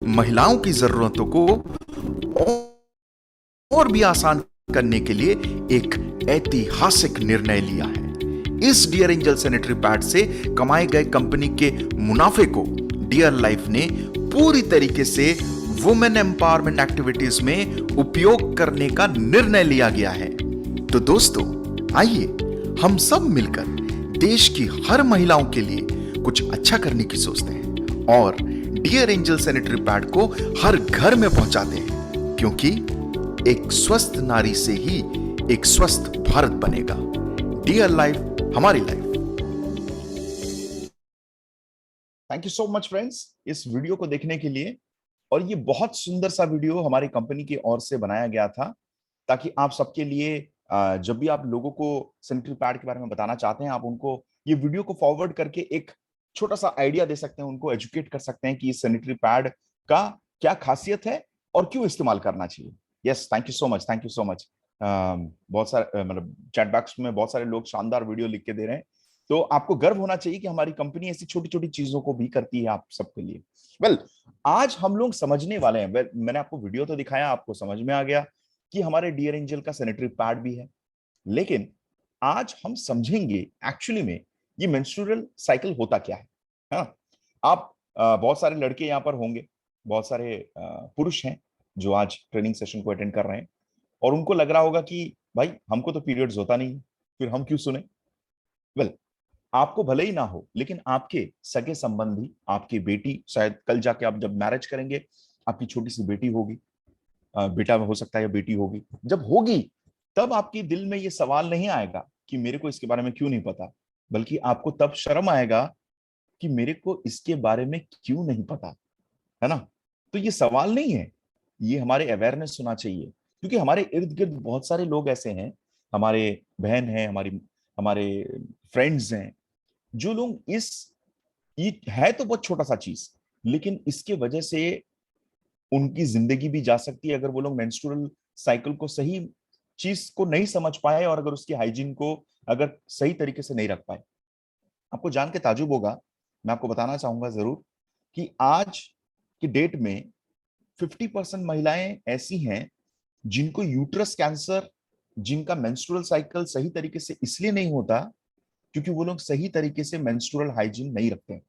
महिलाओं की जरूरतों को और भी आसान करने के लिए एक ऐतिहासिक निर्णय लिया है। इस डियर एंजल सैनिटरी पैड से कमाए गए कंपनी के मुनाफे को डियर लाइफ ने पूरी तरीके से वुमेन एम्पावरमेंट एक्टिविटीज में उपयोग करने का निर्णय लिया गया है। तो दोस्तों, आइए हम सब मिलकर देश की हर महिलाओं के लिए कुछ अच्छा करने की सोचते हैं और डियर एंजल सैनिटरी पैड को हर घर में पहुंचाते हैं, क्योंकि एक स्वस्थ नारी से ही एक स्वस्थ भारत बनेगा। डियर लाइफ, हमारी life. Thank you so much friends इस वीडियो को देखने के लिए। और ये बहुत सुंदर सा वीडियो हमारी कंपनी की ओर से बनाया गया था, ताकि आप सबके लिए जब भी आप लोगों को सैनिटरी पैड के बारे में बताना चाहते हैं, आप उनको ये वीडियो को फॉरवर्ड करके एक छोटा सा आइडिया दे सकते हैं, उनको एजुकेट कर सकते हैं कि इस सैनिटरी पैड का क्या खासियत है और क्यों इस्तेमाल करना चाहिए। Yes, thank you so much, thank you so much. बहुत सारे मतलब चैट बॉक्स में बहुत सारे लोग शानदार वीडियो लिख के दे रहे हैं, तो आपको गर्व होना चाहिए कि हमारी कंपनी ऐसी छोटी छोटी चीजों को भी करती है आप सबके लिए। वेल, आज हम लोग समझने वाले हैं। मैंने आपको वीडियो तो दिखाया, आपको समझ में आ गया कि हमारे डियर एंजल का सैनिटरी पैड भी है, लेकिन आज हम समझेंगे एक्चुअली में ये मेंस्ट्रुअल साइकिल होता क्या है। हाँ, आप बहुत सारे लड़के यहाँ पर होंगे, बहुत सारे पुरुष हैं जो आज ट्रेनिंग सेशन को अटेंड कर रहे हैं, और उनको लग रहा होगा कि भाई हमको तो पीरियड्स होता नहीं, फिर हम क्यों सुने। वेल, आपको भले ही ना हो, लेकिन आपके सगे संबंधी, आपकी बेटी, शायद कल जाके आप जब मैरिज करेंगे, आपकी छोटी सी बेटी होगी, बेटा हो सकता है या बेटी होगी, जब होगी तब आपके दिल में ये सवाल नहीं आएगा कि मेरे को इसके बारे में क्यों नहीं पता, बल्कि आपको तब शर्म आएगा कि मेरे को इसके बारे में क्यों नहीं पता, है ना। तो ये सवाल नहीं है, ये हमारे अवेयरनेस होना चाहिए, क्योंकि हमारे इर्द गिर्द बहुत सारे लोग ऐसे हैं, हमारे बहन हैं, हमारी हमारे फ्रेंड्स हैं, जो लोग ये है तो बहुत छोटा सा चीज, लेकिन इसके वजह से उनकी जिंदगी भी जा सकती है, अगर वो लोग मेंस्ट्रुअल साइकिल को, सही चीज को नहीं समझ पाए, और अगर उसकी हाइजीन को अगर सही तरीके से नहीं रख पाए। आपको जान के ताजुब होगा, मैं आपको बताना चाहूंगा जरूर कि आज की डेट में 50% महिलाएं ऐसी हैं जिनको यूट्रस कैंसर, जिनका मेंस्ट्रुअल साइकिल सही तरीके से इसलिए नहीं होता क्योंकि वो लोग सही तरीके से मेंस्ट्रुअल हाइजीन नहीं रखते हैं।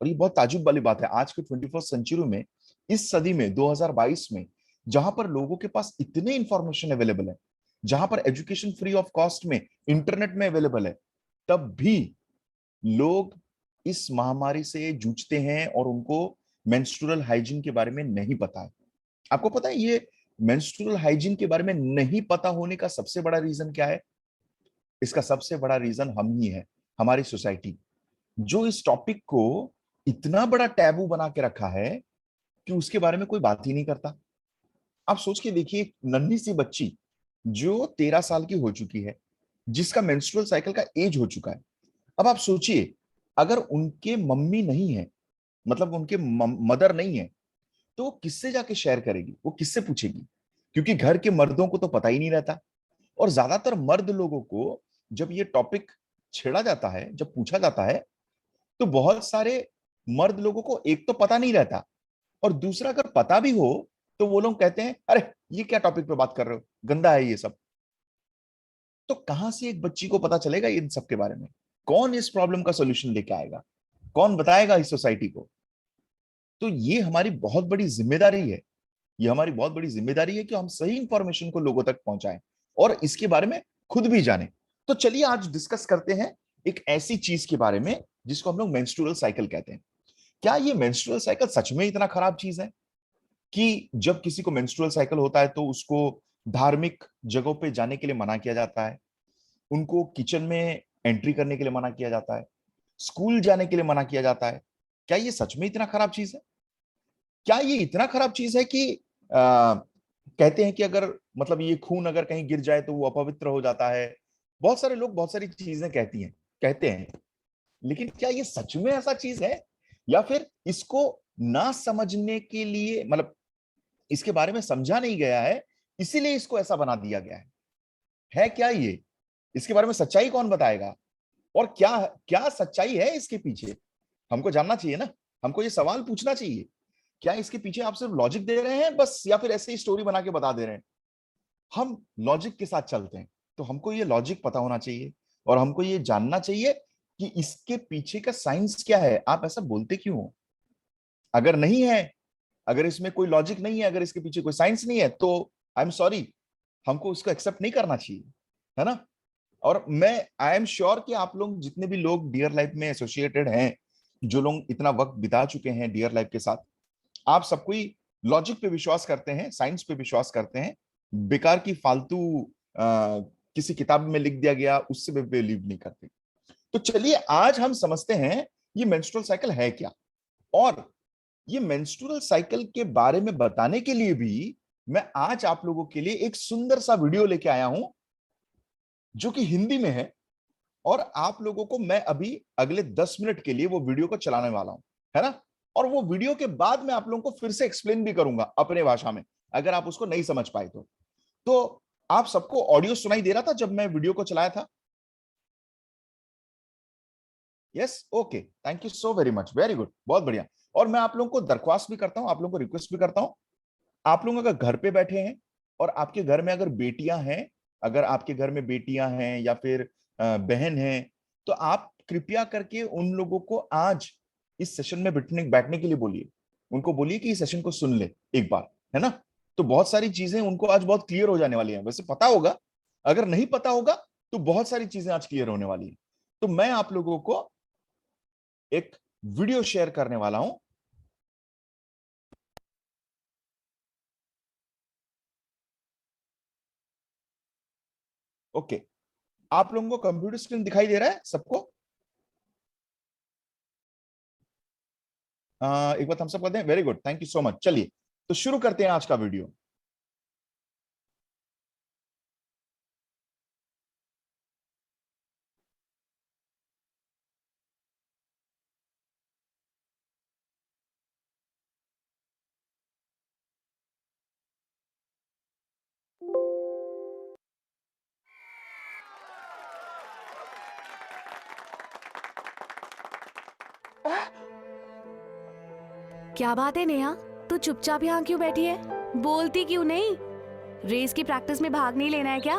और ये बहुत ताजुब वाली बात है आज के 21st सेंचुरी में, इस सदी में 2022 में, जहां पर लोगों के पास इतने इंफॉर्मेशन अवेलेबल है, जहां पर एजुकेशन फ्री ऑफ कॉस्ट में इंटरनेट में अवेलेबल है, तब भी लोग इस महामारी से जूझते हैं और उनको मेंस्ट्रुअल हाइजीन के बारे में नहीं पता है। आपको पता है ये मेंस्ट्रुअल हाइजीन के बारे में नहीं पता होने का सबसे बड़ा रीजन क्या है? इसका सबसे बड़ा रीजन हम ही है, हमारी सोसाइटी, जो इस टॉपिक को इतना बड़ा टैबू बना के रखा है कि उसके बारे में कोई बात ही नहीं करता। आप सोच के देखिए, नन्ही सी बच्ची जो 13 साल की हो चुकी है, जिसका मेंस्ट्रुअल साइकिल का एज हो चुका है, अब आप सोचिए, अगर उनके मम्मी नहीं है, मतलब उनके मदर नहीं है, तो वो किससे जाके शेयर करेगी, वो किससे पूछेगी? क्योंकि घर के मर्दों को तो पता ही नहीं रहता, और ज्यादातर मर्द लोगों को जब ये टॉपिक छेड़ा जाता है, जब पूछा जाता है, तो बहुत सारे मर्द लोगों को एक तो पता नहीं रहता, और दूसरा अगर पता भी हो तो वो लोग कहते हैं अरे ये क्या टॉपिक पे बात कर रहे हो, गंदा है ये सब। तो कहां से एक बच्ची को पता चलेगा इन सब के बारे में? कौन इस प्रॉब्लम का सोल्यूशन लेके आएगा? कौन बताएगा इस सोसाइटी को? तो ये हमारी बहुत बड़ी जिम्मेदारी है, ये हमारी बहुत बड़ी जिम्मेदारी है कि हम सही इंफॉर्मेशन को लोगों तक पहुंचाएं और इसके बारे में खुद भी जानें। तो चलिए आज डिस्कस करते हैं एक ऐसी चीज के बारे में जिसको हम लोग मेंस्ट्रुअल साइकिल कहते हैं। क्या ये मेंस्ट्रुअल साइकिल सच में इतना खराब चीज है कि जब किसी को मेंस्ट्रुअल साइकिल होता है तो उसको धार्मिक जगहों पे जाने के लिए मना किया जाता है, उनको किचन में एंट्री करने के लिए मना किया जाता है, स्कूल जाने के लिए मना किया जाता है? क्या ये सच में इतना खराब चीज है? क्या ये इतना खराब चीज है कि कहते हैं कि अगर मतलब ये खून अगर कहीं गिर जाए तो वो अपवित्र हो जाता है? बहुत सारे लोग बहुत सारी चीजें कहते हैं, लेकिन क्या ये सच में ऐसा चीज है, या फिर इसको ना समझने के लिए, मतलब इसके बारे में समझा नहीं गया है, इसीलिए इसको ऐसा बना दिया गया है क्या ये? इसके बारे में सच्चाई कौन बताएगा? और क्या क्या सच्चाई है इसके पीछे? हमको जानना चाहिए ना, हमको ये सवाल पूछना चाहिए क्या इसके पीछे आप सिर्फ लॉजिक दे रहे हैं बस, या फिर ऐसे ही स्टोरी बना के बता दे रहे हैं? हम लॉजिक के साथ चलते हैं, तो हमको ये लॉजिक पता होना चाहिए और हमको ये जानना चाहिए कि इसके पीछे का साइंस क्या है। आप ऐसा बोलते क्यों हो? अगर नहीं है, अगर इसमें कोई लॉजिक नहीं है, अगर इसके पीछे कोई साइंस नहीं है, तो आई एम सॉरी, हमको उसको एक्सेप्ट नहीं करना चाहिए, है ना? और मैं आई एम श्योर कि आप लोग, जितने भी लोग डियर लाइफ में एसोसिएटेड हैं, जो लोग इतना वक्त बिता चुके हैं डियर लाइफ के साथ, आप सब कोई लॉजिक पे विश्वास करते हैं, साइंस पे विश्वास करते हैं। बेकार की फालतू किसी किताब में लिख दिया गया उससे भी बिलीव नहीं करते। तो चलिए आज हम समझते हैं ये मेंस्ट्रुअल साइकिल है क्या, और ये मेंस्ट्रुअल साइकिल के बारे में बताने के लिए भी मैं आज आप लोगों के लिए एक सुंदर सा वीडियो लेके आया हूं, जो कि हिंदी में है। और आप लोगों को मैं अभी अगले 10 मिनट के लिए वो वीडियो को चलाने वाला हूं, है ना? और वो वीडियो के बाद मैं आप लोगों को फिर से एक्सप्लेन भी करूंगा अपने भाषा में, अगर आप उसको नहीं समझ पाए तो आप सबको ऑडियो सुनाई दे रहा था जब मैं वीडियो को चलाया था? Yes, okay, thank you so very much, very good, बहुत बढ़िया। और मैं आप लोगों को दरख्वास्त भी करता हूं, आप लोगों को रिक्वेस्ट भी करता हूं, आप लोग अगर घर पे बैठे हैं और आपके घर में अगर बेटियां हैं, अगर आपके घर में बेटियां हैं या फिर बहन हैं, तो आप कृपया करके उन लोगों को आज इस सेशन में बैठने बैठने के लिए बोलिए। उनको बोलिए कि इस सेशन को सुन ले एक बार, है ना? तो बहुत सारी चीजें उनको आज बहुत क्लियर हो जाने वाली हैं। वैसे पता होगा, अगर नहीं पता होगा तो बहुत सारी चीजें आज क्लियर होने वाली है। तो मैं आप लोगों को एक वीडियो शेयर करने वाला हूं। ओके, आप लोगों को कंप्यूटर स्क्रीन दिखाई दे रहा है सबको? एक बार थम्स अप कर दें। Very good, thank you so much. चलिए तो शुरू करते हैं आज का वीडियो। क्या बात है नेहा, तू चुपचाप यहाँ क्यों बैठी है? बोलती क्यों नहीं? रेस की प्रैक्टिस में भाग नहीं लेना है क्या?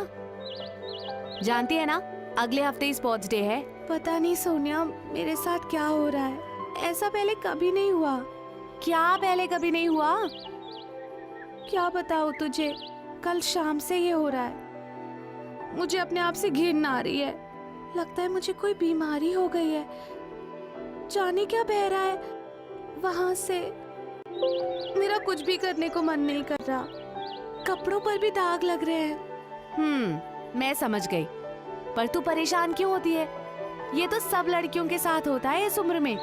जानती है ना, अगले हफ्ते ही स्पोर्ट्स डे है। पता नहीं सोनिया, मेरे साथ क्या हो रहा है। ऐसा पहले कभी नहीं हुआ। क्या पहले कभी नहीं हुआ? क्या बताओ तुझे, कल शाम से ये हो रहा है। मुझे अपने आप से घिन आ रही है। लगता है मुझे कोई बीमारी हो गई है। जाने क्या बह रहा है वहां से। मेरा कुछ भी करने को मन नहीं कर रहा। कपड़ों पर भी दाग लग रहे हैं। मैं समझ गई, पर तू परेशान क्यों होती है? ये तो सब लड़कियों के साथ होता है इस उम्र में।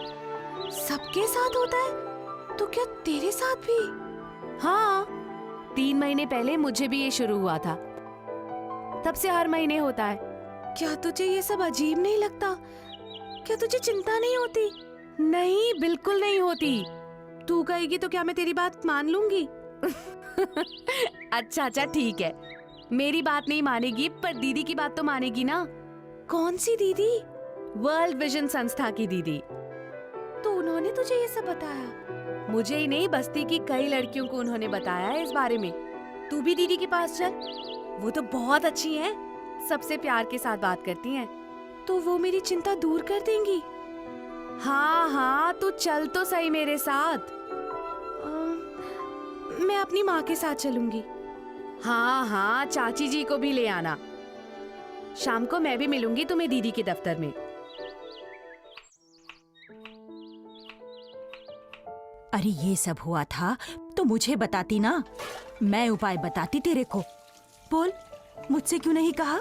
सबके साथ होता है? तो क्या तेरे साथ भी? हाँ, 3 महीने पहले मुझे भी ये शुरू हुआ था, तब से हर महीने होता है। क्या तुझे ये सब अजीब नहीं लगता? क्या तुझे चिंता नहीं होती? नहीं, बिल्कुल नहीं होती। तू कहेगी तो क्या मैं तेरी बात मान लूंगी? अच्छा ठीक है, मेरी बात नहीं मानेगी पर दीदी की बात तो मानेगी ना। कौन सी दीदी? वर्ल्ड विजन संस्था की दीदी। तो उन्होंने तुझे ये सब बताया? मुझे ही नहीं, बस्ती की कई लड़कियों को उन्होंने बताया है इस बारे में। तू भी दीदी के पास चल, वो तो बहुत अच्छी हैं, सबसे प्यार के साथ बात करती हैं। तो वो मेरी चिंता दूर कर देंगी? हाँ, तू चल तो सही मेरे साथ। मैं अपनी माँ के साथ चलूंगी। हाँ, चाची जी को भी ले आना। शाम को मैं भी मिलूंगी तुम्हें दीदी के दफ्तर में। अरे ये सब हुआ था तो मुझे बताती ना, मैं उपाय बताती तेरे को। बोल, मुझसे क्यों नहीं कहा?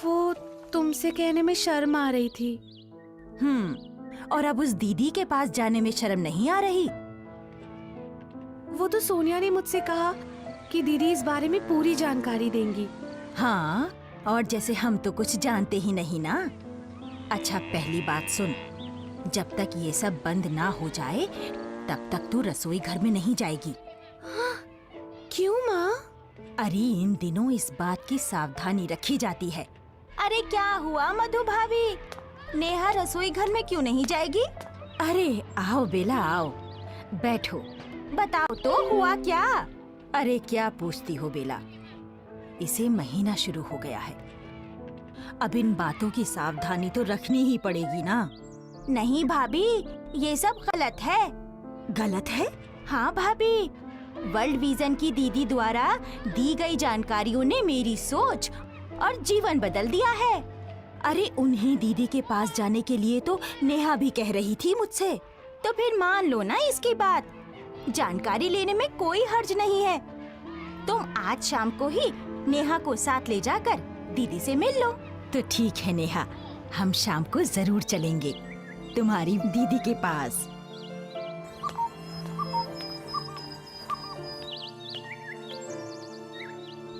वो तुमसे कहने में शर्म आ रही थी। और अब उस दीदी के पास जाने में शर्म नहीं आ रही? वो तो सोनिया ने मुझसे कहा कि दीदी इस बारे में पूरी जानकारी देंगी। हाँ, और जैसे हम तो कुछ जानते ही नहीं ना। अच्छा, पहली बात सुन, जब तक ये सब बंद ना हो जाए तब तक तू रसोई घर में नहीं जाएगी। हाँ, क्यों माँ? अरे इन दिनों इस बात की सावधानी रखी जाती है। अरे क्या हुआ मधु भाभी, नेहा रसोई घर में क्यों नहीं जाएगी? अरे आओ बेला आओ, बैठो। बताओ तो हुआ क्या? अरे क्या पूछती हो बेला, इसे महीना शुरू हो गया है। अब इन बातों की सावधानी तो रखनी ही पड़ेगी ना। नहीं भाभी, ये सब गलत है। गलत है? हाँ भाभी, वर्ल्ड विजन की दीदी द्वारा दी गई जानकारियों ने मेरी सोच और जीवन बदल दिया है। अरे उन्हीं दीदी के पास जाने के लिए तो नेहा भी कह रही थी मुझसे, तो फिर मान लो ना इसकी बात। जानकारी लेने में कोई हर्ज नहीं है। तुम आज शाम को ही नेहा को साथ ले जाकर दीदी से मिल लो। तो ठीक है नेहा, हम शाम को जरूर चलेंगे तुम्हारी दीदी के पास।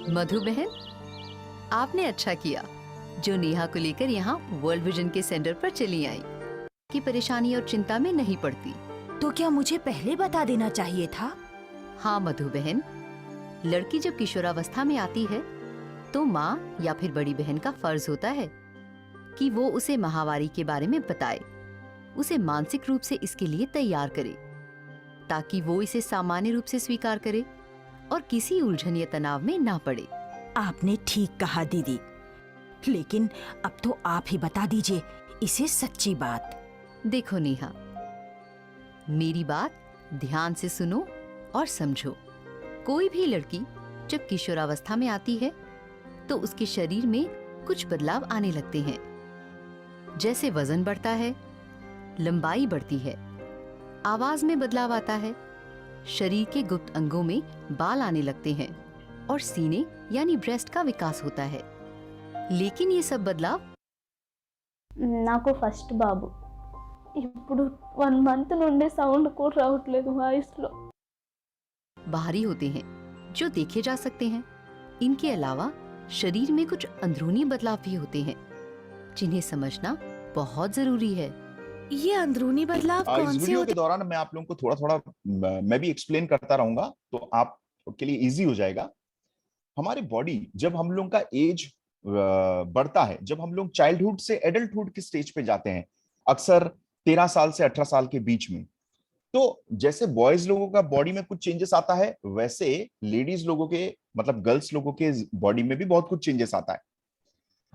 मधु बहन, आपने अच्छा किया जो नेहा को लेकर यहाँ वर्ल्ड विजन के सेंटर पर चली आई, कि परेशानी और चिंता में नहीं पड़ती। तो क्या मुझे पहले बता देना चाहिए था? हाँ मधु बहन, लड़की जब किशोरावस्था में आती है तो माँ या फिर बड़ी बहन का फर्ज होता है कि वो उसे माहवारी के बारे में बताए, उसे मानसिक रूप से इसके लिए तैयार करे, ताकि वो इसे सामान्य रूप से स्वीकार करे और किसी उलझन या तनाव में ना पड़े। आपने ठीक कहा दीदी, लेकिन अब तो आप ही बता दीजिए इसे सच्ची बात। देखो नेहा, मेरी बात ध्यान से सुनो और समझो। कोई भी लड़की जब किशोरावस्था में आती है तो उसके शरीर में कुछ बदलाव आने लगते हैं। जैसे वजन बढ़ता है, लंबाई बढ़ती है, आवाज में बदलाव आता है, शरीर के गुप्त अंगों में बाल आने लगते हैं और सीने यानी ब्रेस्ट का विकास होता है। लेकिन ये सब बदलाव నాకు ఫస్ట్ బాబు ఇప్పుడు 1 మంత్ నుండి సౌండ్ కూడా రావట్లేదు వాయిస్లో। बाहरी होते हैं जो देखे जा सकते हैं। इनके अलावा शरीर में कुछ अंदरूनी बदलाव भी होते हैं जिन्हें समझना बहुत जरूरी है। ये अंदरूनी बदलाव इस कौन से वीडियो होते के दौरान मैं आप लोगों को थोड़ा थोड़ा मैं भी एक्सप्लेन करता रहूंगा, तो आपके लिए इजी हो जाएगा। हमारी बॉडी जब हम लोग का एज बढ़ता है, जब हम लोग चाइल्डहुड से एडल्टहुड की स्टेज पे जाते हैं, अक्सर 13 साल से 18 साल के बीच में, तो जैसे बॉयज लोगों का बॉडी में कुछ चेंजेस आता है, वैसे लेडीज लोगों के मतलब गर्ल्स लोगों के बॉडी में भी बहुत कुछ चेंजेस आता है।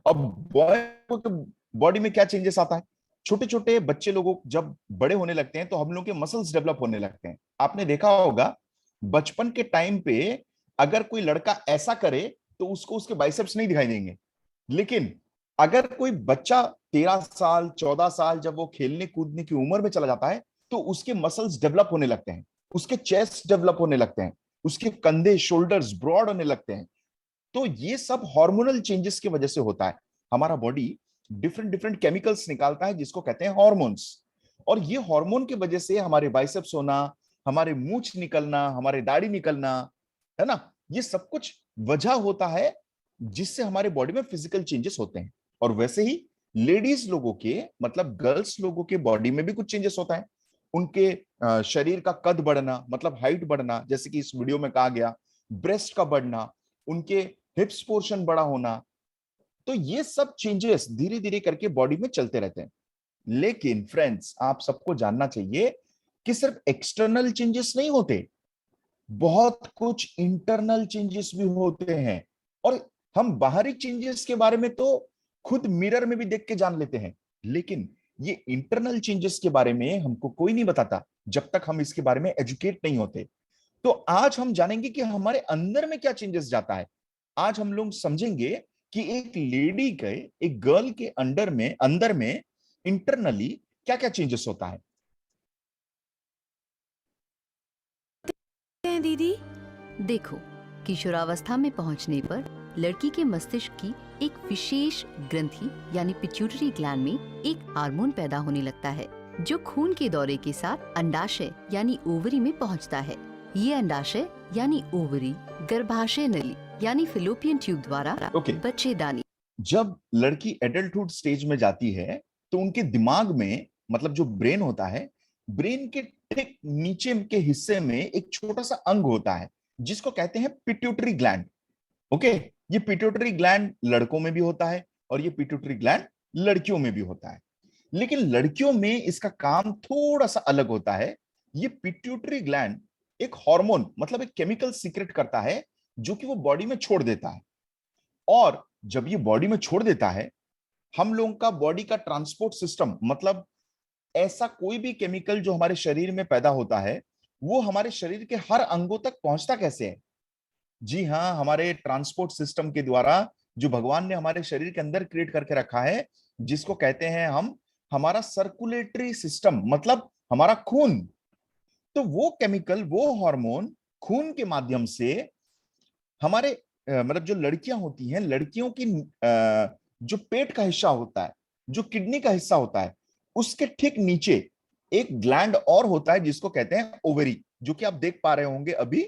अब बॉय के बॉडी में क्या चेंजेस आता है? छोटे छोटे बच्चे लोगों जब बड़े होने लगते हैं तो हम लोग के मसल्स डेवलप होने लगते हैं। आपने देखा होगा बचपन के टाइम पे अगर कोई लड़का ऐसा करे तो उसको उसके बाइसेप्स नहीं दिखाई देंगे, लेकिन अगर कोई बच्चा 13 साल 14 साल जब वो खेलने कूदने की उम्र में चला जाता है तो उसके मसल्स डेवलप होने लगते हैं, उसके चेस्ट डेवलप होने लगते हैं, उसके कंधे शोल्डर्स ब्रॉड होने लगते हैं। तो ये सब हार्मोनल चेंजेस की वजह से होता है। हमारा बॉडी डिफरेंट डिफरेंट केमिकल्स निकालता है जिसको कहते हैं हार्मोन्स, और ये हार्मोन की वजह से हमारे बाइसेप्स होना, हमारे मूंछ निकलना, हमारे दाढ़ी निकलना, है ना, ये सब कुछ वजह होता है जिससे हमारे बॉडी में फिजिकल चेंजेस होते हैं। और वैसे ही लेडीज लोगों के मतलब गर्ल्स लोगों के बॉडी में भी कुछ चेंजेस होता है। उनके शरीर का कद बढ़ना मतलब हाइट बढ़ना, जैसे कि इस वीडियो में कहा गया, ब्रेस्ट का बढ़ना, उनके हिप्स पोर्शन बड़ा होना, तो ये सब चेंजेस धीरे धीरे करके बॉडी में चलते रहते हैं। लेकिन फ्रेंड्स, आप सबको जानना चाहिए कि सिर्फ एक्सटर्नल चेंजेस नहीं होते, बहुत कुछ इंटरनल चेंजेस भी होते हैं। और हम बाहरी चेंजेस के बारे में तो खुद मिरर में भी देख के जान लेते हैं, लेकिन ये इंटरनल चेंजेस के बारे में हमको कोई नहीं बताता जब तक हम इसके बारे में एजुकेट नहीं होते। तो आज हम जानेंगे कि हमारे अंदर में क्या चेंजेस जाता है। आज हम लोग समझेंगे कि एक लेडी के, एक गर्ल के अंदर में इंटरनली क्या क्या चेंजेस होता है। हैं दीदी? देखो, किशोरावस्था में पहुंचने पर लड़की के मस्तिष्क की एक विशेष ग्रंथि यानी पिट्यूटरी ग्लैंड में एक हार्मोन पैदा होने लगता है जो खून के दौरे के साथ अंडाशय यानी ओवरी में पहुंचता है। ये अंडाशय यानी ओवरी गर्भाशय नली यानी फिलोपियन ट्यूब द्वारा बच्चेदानी। जब लड़की एडल्टहुड स्टेज में जाती है तो उनके दिमाग में मतलब जो ब्रेन होता है, ब्रेन के ठीक नीचे के हिस्से में एक छोटा सा अंग होता है जिसको कहते हैं पिट्यूटरी ग्लैंड। ओके, ये पिट्यूटरी ग्लैंड लड़कों में भी होता है और ये पिट्यूटरी ग्लैंड लड़कियों में भी होता है, लेकिन लड़कियों में इसका काम थोड़ा सा अलग होता है। ये पिट्यूटरी ग्लैंड एक हार्मोन मतलब एक केमिकल सीक्रेट करता है जो कि वो बॉडी में छोड़ देता है। और जब ये बॉडी में छोड़ देता है, हम लोगों का बॉडी का ट्रांसपोर्ट सिस्टम मतलब ऐसा कोई भी केमिकल जो हमारे शरीर में पैदा होता है वो हमारे शरीर के हर अंगों तक पहुंचता कैसे है? जी हाँ, हमारे ट्रांसपोर्ट सिस्टम के द्वारा, जो भगवान ने हमारे शरीर के अंदर क्रिएट करके रखा है, जिसको कहते हैं हम हमारा सर्कुलेटरी सिस्टम मतलब हमारा खून। तो वो केमिकल, वो हार्मोन खून के माध्यम से हमारे मतलब जो लड़कियां होती हैं, लड़कियों की जो पेट का हिस्सा होता है, जो किडनी का हिस्सा होता है, उसके ठीक नीचे एक ग्लैंड और होता है जिसको कहते हैं ओवेरी, जो कि आप देख पा रहे होंगे अभी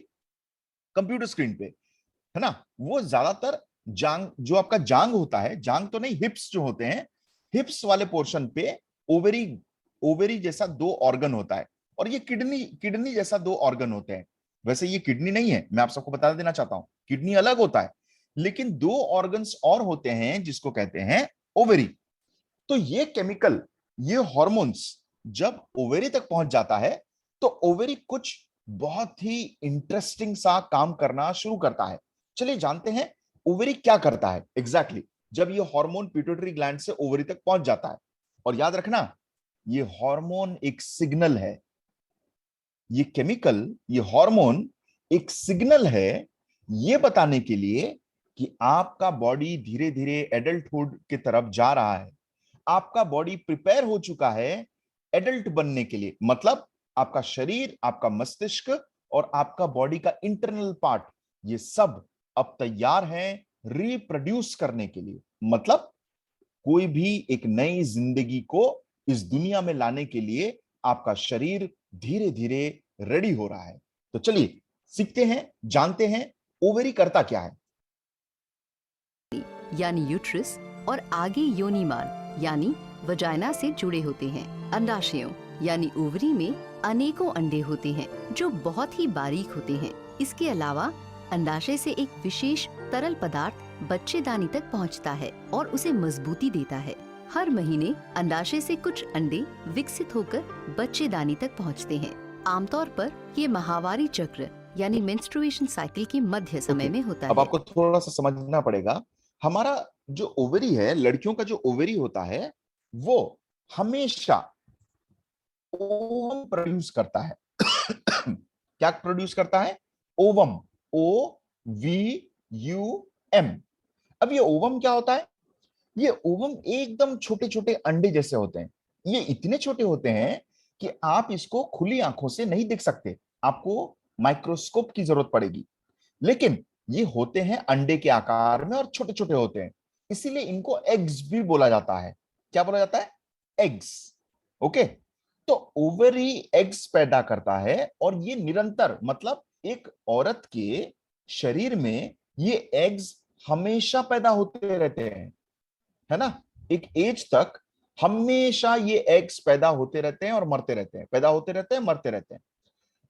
कंप्यूटर स्क्रीन पे, है ना। वो ज्यादातर जांग, जो आपका जांग होता है, जांग तो नहीं, हिप्स जो होते हैं, हिप्स वाले पोर्शन पे ओवेरी, ओवेरी जैसा दो ऑर्गन होता है। और ये किडनी, किडनी जैसा दो ऑर्गन होते हैं। वैसे ये किडनी नहीं है, मैं आप सबको बता देना चाहता हूं, किडनी अलग होता है, लेकिन दो ऑर्गन्स और होते हैं जिसको कहते हैं ओवेरी। तो ये केमिकल, ये हॉर्मोन्स जब ओवेरी तक पहुंच जाता है तो ओवेरी कुछ बहुत ही इंटरेस्टिंग सा काम करना शुरू करता है। चलिए जानते हैं ओवेरी क्या करता है एग्जैक्टली exactly, जब ये हार्मोन पिट्यूटरी ग्लैंड से ओवेरी तक पहुंच जाता है। और याद रखना, ये हार्मोन एक सिग्नल है, ये केमिकल, ये हार्मोन एक सिग्नल है ये बताने के लिए कि आपका बॉडी धीरे धीरे एडल्टहुड की तरफ जा रहा है, आपका बॉडी प्रिपेयर हो चुका है एडल्ट बनने के लिए। मतलब आपका शरीर, आपका मस्तिष्क और आपका बॉडी का इंटरनल पार्ट, ये सब अब तैयार है रिप्रोड्यूस करने के लिए। मतलब कोई भी एक नई जिंदगी को इस दुनिया में लाने के लिए आपका शरीर धीरे धीरे रेडी हो रहा है। तो चलिए सीखते हैं, जानते हैं ओवेरी करता क्या है। यानी यूट्रस और आगे योनिमान यानी वजाइना से जुड़े होते हैं। अंडाशयों यानी ओवरी में अनेकों अंडे होते हैं जो बहुत ही बारीक होते हैं। इसके अलावा अंडाशय से एक विशेष तरल पदार्थ बच्चेदानी तक पहुंचता है और उसे मजबूती देता है। हर महीने अंडाशय से कुछ अंडे विकसित होकर बच्चेदानी तक पहुंचते हैं। आमतौर पर ये माहवारी चक्र यानी मेंस्ट्रुएशन साइकिल के मध्य समय में होता अब है। आपको थोड़ा सा समझना पड़ेगा, हमारा जो ओवरी है, लड़कियों का जो ओवरी होता है, वो हमेशा ओवम प्रोड्यूस करता है। क्या प्रोड्यूस करता है? Ovum, O V U M. अब ये ओवम क्या होता है? ये ओवम एकदम छोटे छोटे अंडे जैसे होते हैं। ये इतने छोटे होते हैं कि आप इसको खुली आंखों से नहीं देख सकते, आपको माइक्रोस्कोप की जरूरत पड़ेगी। लेकिन ये होते हैं अंडे के आकार में और छोटे छोटे होते हैं, इसीलिए इनको एग्स भी बोला जाता है। क्या बोला जाता है? एग्स। ओके। तो ओवरी एग्स पैदा करता है और ये निरंतर, मतलब एक औरत के शरीर में ये एग्स हमेशा पैदा होते रहते हैं, है ना। एक एज तक हमेशा ये एग्स पैदा होते रहते हैं और मरते रहते हैं, पैदा होते रहते हैं, मरते रहते हैं।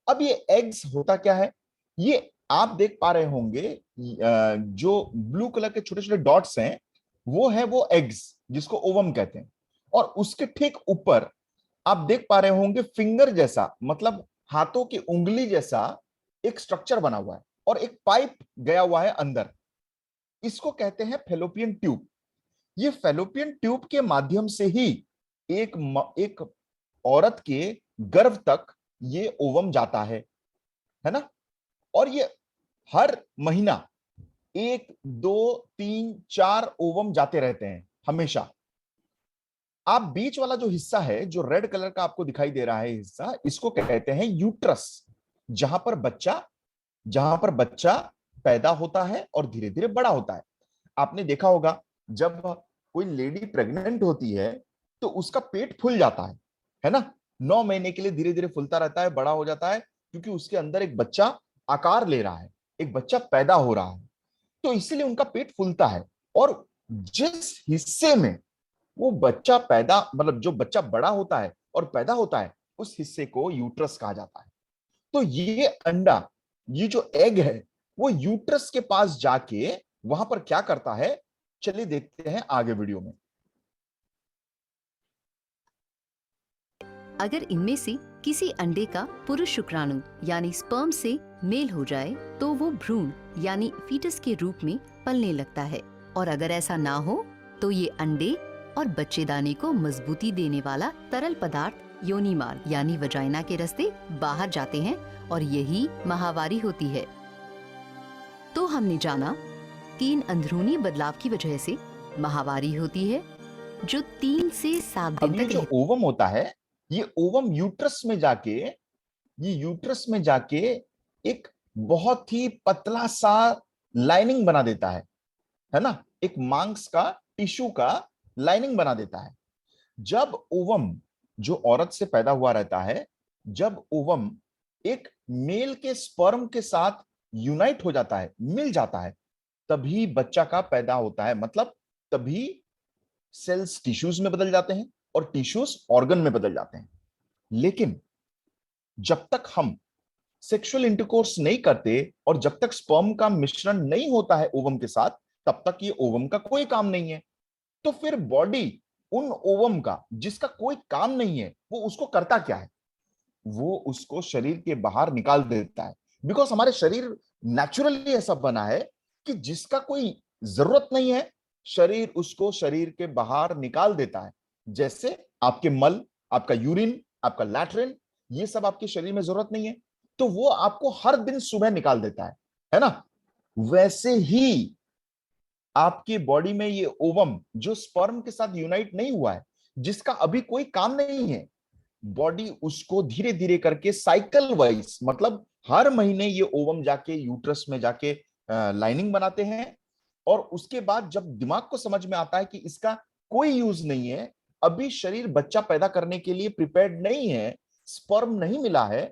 अब ये एग्स होता क्या है? ये आप देख पा रहे होंगे, जो ब्लू कलर के छोटे छोटे डॉट्स हैं, वो एग्स जिसको ओवम कहते हैं। और उसके ठीक ऊपर आप देख पा रहे होंगे फिंगर जैसा, मतलब हाथों की उंगली जैसा एक स्ट्रक्चर बना हुआ है और एक पाइप गया हुआ है अंदर। इसको कहते हैं फेलोपियन ट्यूब। ये फेलोपियन ट्यूब के माध्यम से ही एक औरत के गर्भ तक ये ओवम जाता है ना। और ये हर महीना 1 2 3 4 ओवम जाते रहते हैं हमेशा। आप बीच वाला जो हिस्सा है, जो रेड कलर का आपको दिखाई दे रहा है हिस्सा, इसको कहते हैं यूट्रस, जहां पर बच्चा पैदा होता है और धीरे धीरे बड़ा होता है। आपने देखा होगा जब कोई लेडी प्रेग्नेंट होती है तो उसका पेट फूल जाता है ना। 9 महीने के लिए धीरे धीरे फूलता रहता है, बड़ा हो जाता है, क्योंकि उसके अंदर एक बच्चा आकार ले रहा है, एक बच्चा पैदा हो रहा है। तो इसीलिए उनका पेट फूलता है। और जिस हिस्से में वो बच्चा पैदा, मतलब जो बच्चा बड़ा होता है और पैदा होता है, उस हिस्से को यूट्रस कहा जाता है। तो ये अंडा, ये जो एग है, वो यूट्रस के पास जाके वहां पर क्या करता है, चलिए देखते हैं आगे वीडियो में। अगर इनमें से किसी अंडे का पुरुष शुक्राणु यानी स्पर्म से मेल हो जाए तो वो भ्रूण यानी फीटस के रूप में पलने लगता है, और अगर ऐसा ना हो तो ये अंडे और बच्चेदानी को मजबूती देने वाला तरल पदार्थ योनि मार्ग यानी वजाइना के रास्ते बाहर जाते हैं, और यही माहवारी होती है। तो हमने जाना कि इन अंदरूनी बदलाव की वजह से माहवारी होती है, जो 3 से 7 अब दिन ये तक जो रहती ओवम होता है, ये ओवम यूट्रस में जाके एक बहुत ही पतला सा लाइनिंग बना देता है ना, एक मांस का टिश्यू का लाइनिंग बना देता है। जब ओवम जो औरत से पैदा हुआ रहता है, जब ओवम एक मेल के स्पर्म के साथ यूनाइट हो जाता है, मिल जाता है, तभी बच्चा का पैदा होता है। मतलब तभी सेल्स टिश्यूज में बदल जाते हैं और टिश्यूज ऑर्गन में बदल जाते हैं। लेकिन जब तक हम सेक्सुअल इंटरकोर्स नहीं करते और जब तक स्पर्म का मिश्रण नहीं होता है ओवम के साथ, तब तक ये ओवम का कोई काम नहीं है। तो फिर बॉडी उन ओवम का जिसका कोई काम नहीं है, वो उसको करता क्या है? वो उसको शरीर के बाहर निकाल देता है। बिकॉज हमारे शरीर नेचुरली ऐसा बना है कि जिसका कोई जरूरत नहीं है, शरीर उसको शरीर के बाहर निकाल देता है। जैसे आपके मल, आपका यूरिन, आपका लैट्रिन, ये सब आपके शरीर में जरूरत नहीं है, तो वो आपको हर दिन सुबह निकाल देता है ना। वैसे ही आपकी बॉडी में ये ओवम जो स्पर्म के साथ यूनाइट नहीं हुआ है, जिसका अभी कोई काम नहीं है, बॉडी उसको धीरे धीरे करके साइकिल वाइज, मतलब हर महीने ये ओवम जाके यूट्रस में जाके लाइनिंग बनाते हैं। और उसके बाद जब दिमाग को समझ में आता है कि इसका कोई यूज नहीं है, अभी शरीर बच्चा पैदा करने के लिए प्रिपेयर्ड नहीं है, स्पर्म नहीं मिला है,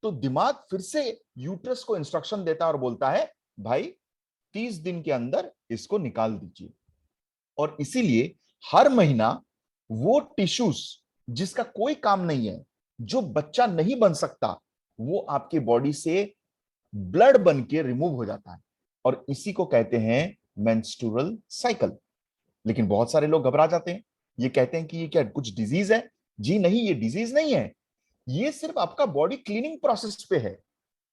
तो दिमाग फिर से यूट्रस को इंस्ट्रक्शन देता है और बोलता है, भाई 30 दिन के अंदर इसको निकाल दीजिए। और इसीलिए हर महीना वो टिश्यूज जिसका कोई काम नहीं है, जो बच्चा नहीं बन सकता, वो आपके बॉडी से ब्लड बन के रिमूव हो जाता है, और इसी को कहते हैं मेंस्ट्रुअल साइकिल। लेकिन बहुत सारे लोग घबरा जाते हैं, ये कहते हैं कि ये क्या कुछ डिजीज है? जी नहीं, ये डिजीज नहीं है, ये सिर्फ आपका बॉडी क्लीनिंग प्रोसेस पे है।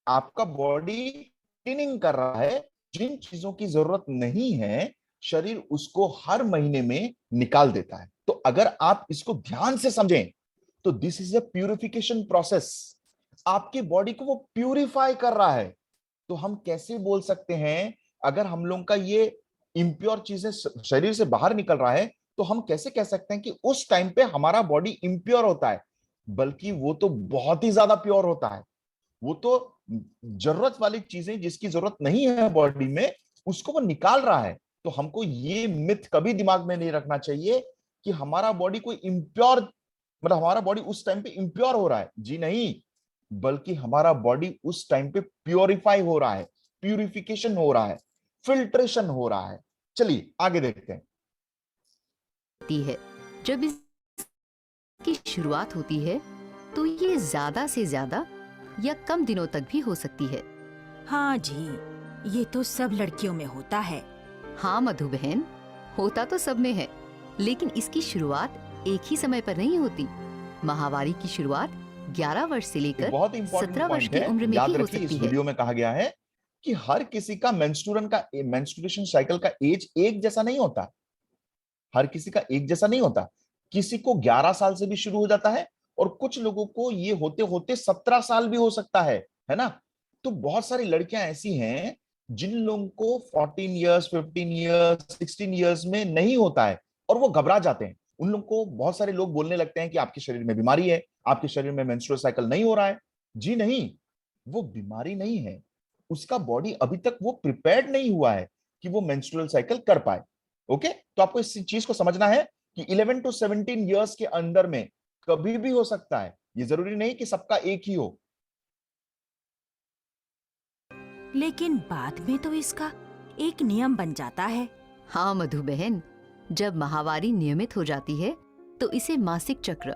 आपका बॉडी क्लीनिंग कर रहा है, जिन चीजों की जरूरत नहीं है शरीर उसको हर महीने में निकाल देता है। तो अगर आप इसको ध्यान से समझें तो this is a purification process. आपकी बॉडी को वो प्यूरिफाई कर रहा है। तो हम कैसे बोल सकते हैं, अगर हम लोगों का ये इम्प्योर चीजें शरीर से बाहर निकल रहा है, तो हम कैसे कह सकते हैं कि उस टाइम पे हमारा बॉडी इम्प्योर होता है? बल्कि वो तो बहुत ही ज्यादा प्योर होता है। वो तो जरूरत वाली चीजें जिसकी जरूरत नहीं है बॉडी में, उसको वो निकाल रहा है। तो हमको ये मिथ कभी दिमाग में नहीं रखना चाहिए कि हमारा बॉडी कोई इम्प्योर, मतलब हमारा बॉडी उस टाइम पे इम्प्योर हो रहा है। जी नहीं, बल्कि हमारा बॉडी उस टाइम पे प्योरीफाई हो रहा है, प्यूरिफिकेशन हो रहा है, फिल्ट्रेशन हो रहा है। चलिए आगे देखते हैं। है जब इसकी शुरुआत होती है तो ये ज्यादा से ज्यादा या कम दिनों तक भी हो सकती है। हाँ जी, ये तो सब लड़कियों में होता है। हाँ मधु बहन, होता तो सब में है, लेकिन इसकी शुरुआत एक ही समय पर नहीं होती। माहवारी की शुरुआत 11 वर्ष से लेकर बहुत इंपॉर्टेंट 17 वर्ष पॉइंट की है, उम्र में याद भी हो रखिए। इस सकती है। वीडियो में कहा गया है कि हर किसी का मेंस्ट्रुएशन साइकिल का एज एक जैसा नहीं होता। हर किसी का एक जैसा नहीं होता। किसी को 11 साल से भी शुरू हो जाता है, और कुछ लोगों को ये होते होते 17 साल भी हो सकता है ना। तो बहुत सारी लड़कियां ऐसी हैं जिन लोगों को 14 इयर्स, 15 इयर्स, 16 इयर्स में नहीं होता है, और वो घबरा जाते हैं। उन लोगों को बहुत सारे लोग बोलने लगते हैं कि आपके शरीर में बीमारी है, आपके शरीर में मेंस्ट्रुअल साइकिल नहीं हो रहा है। जी नहीं, वो बीमारी नहीं है, उसका बॉडी अभी तक वो प्रिपेयर्ड नहीं हुआ है कि वो मेंस्ट्रुअल साइकिल कर पाए। ओके, तो आपको इस चीज को समझना है कि 11 to 17 इयर्स के अंदर में कभी भी हो सकता है। ये जरूरी नहीं कि सबका एक ही हो। लेकिन बाद में तो इसका एक नियम बन जाता है। हाँ मधु बहन, जब माहवारी नियमित हो जाती है तो इसे मासिक चक्र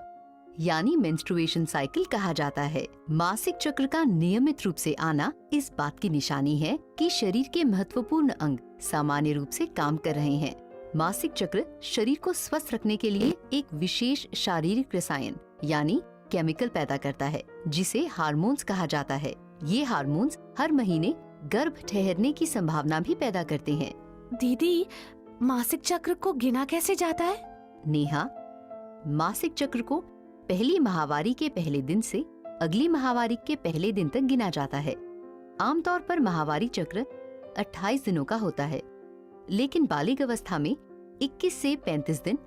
यानी मेंस्ट्रुएशन साइकिल कहा जाता है। मासिक चक्र का नियमित रूप से आना इस बात की निशानी है कि शरीर के महत्वपूर्ण अंग सामान्य रूप से काम कर रहे हैं। मासिक चक्र शरीर को स्वस्थ रखने के लिए एक विशेष शारीरिक रसायन यानी केमिकल पैदा करता है जिसे हार्मोन्स कहा जाता है। ये हार्मोन्स हर महीने गर्भ ठहरने की संभावना भी पैदा करते हैं। दीदी, मासिक चक्र को गिना कैसे जाता है? नेहा, मासिक चक्र को पहली माहवारी के पहले दिन से अगली माहवारी के पहले दिन तक गिना जाता है। आमतौर पर माहवारी चक्र 28 दिनों का होता है, लेकिन बालिग अवस्था में 21 से 35 दिन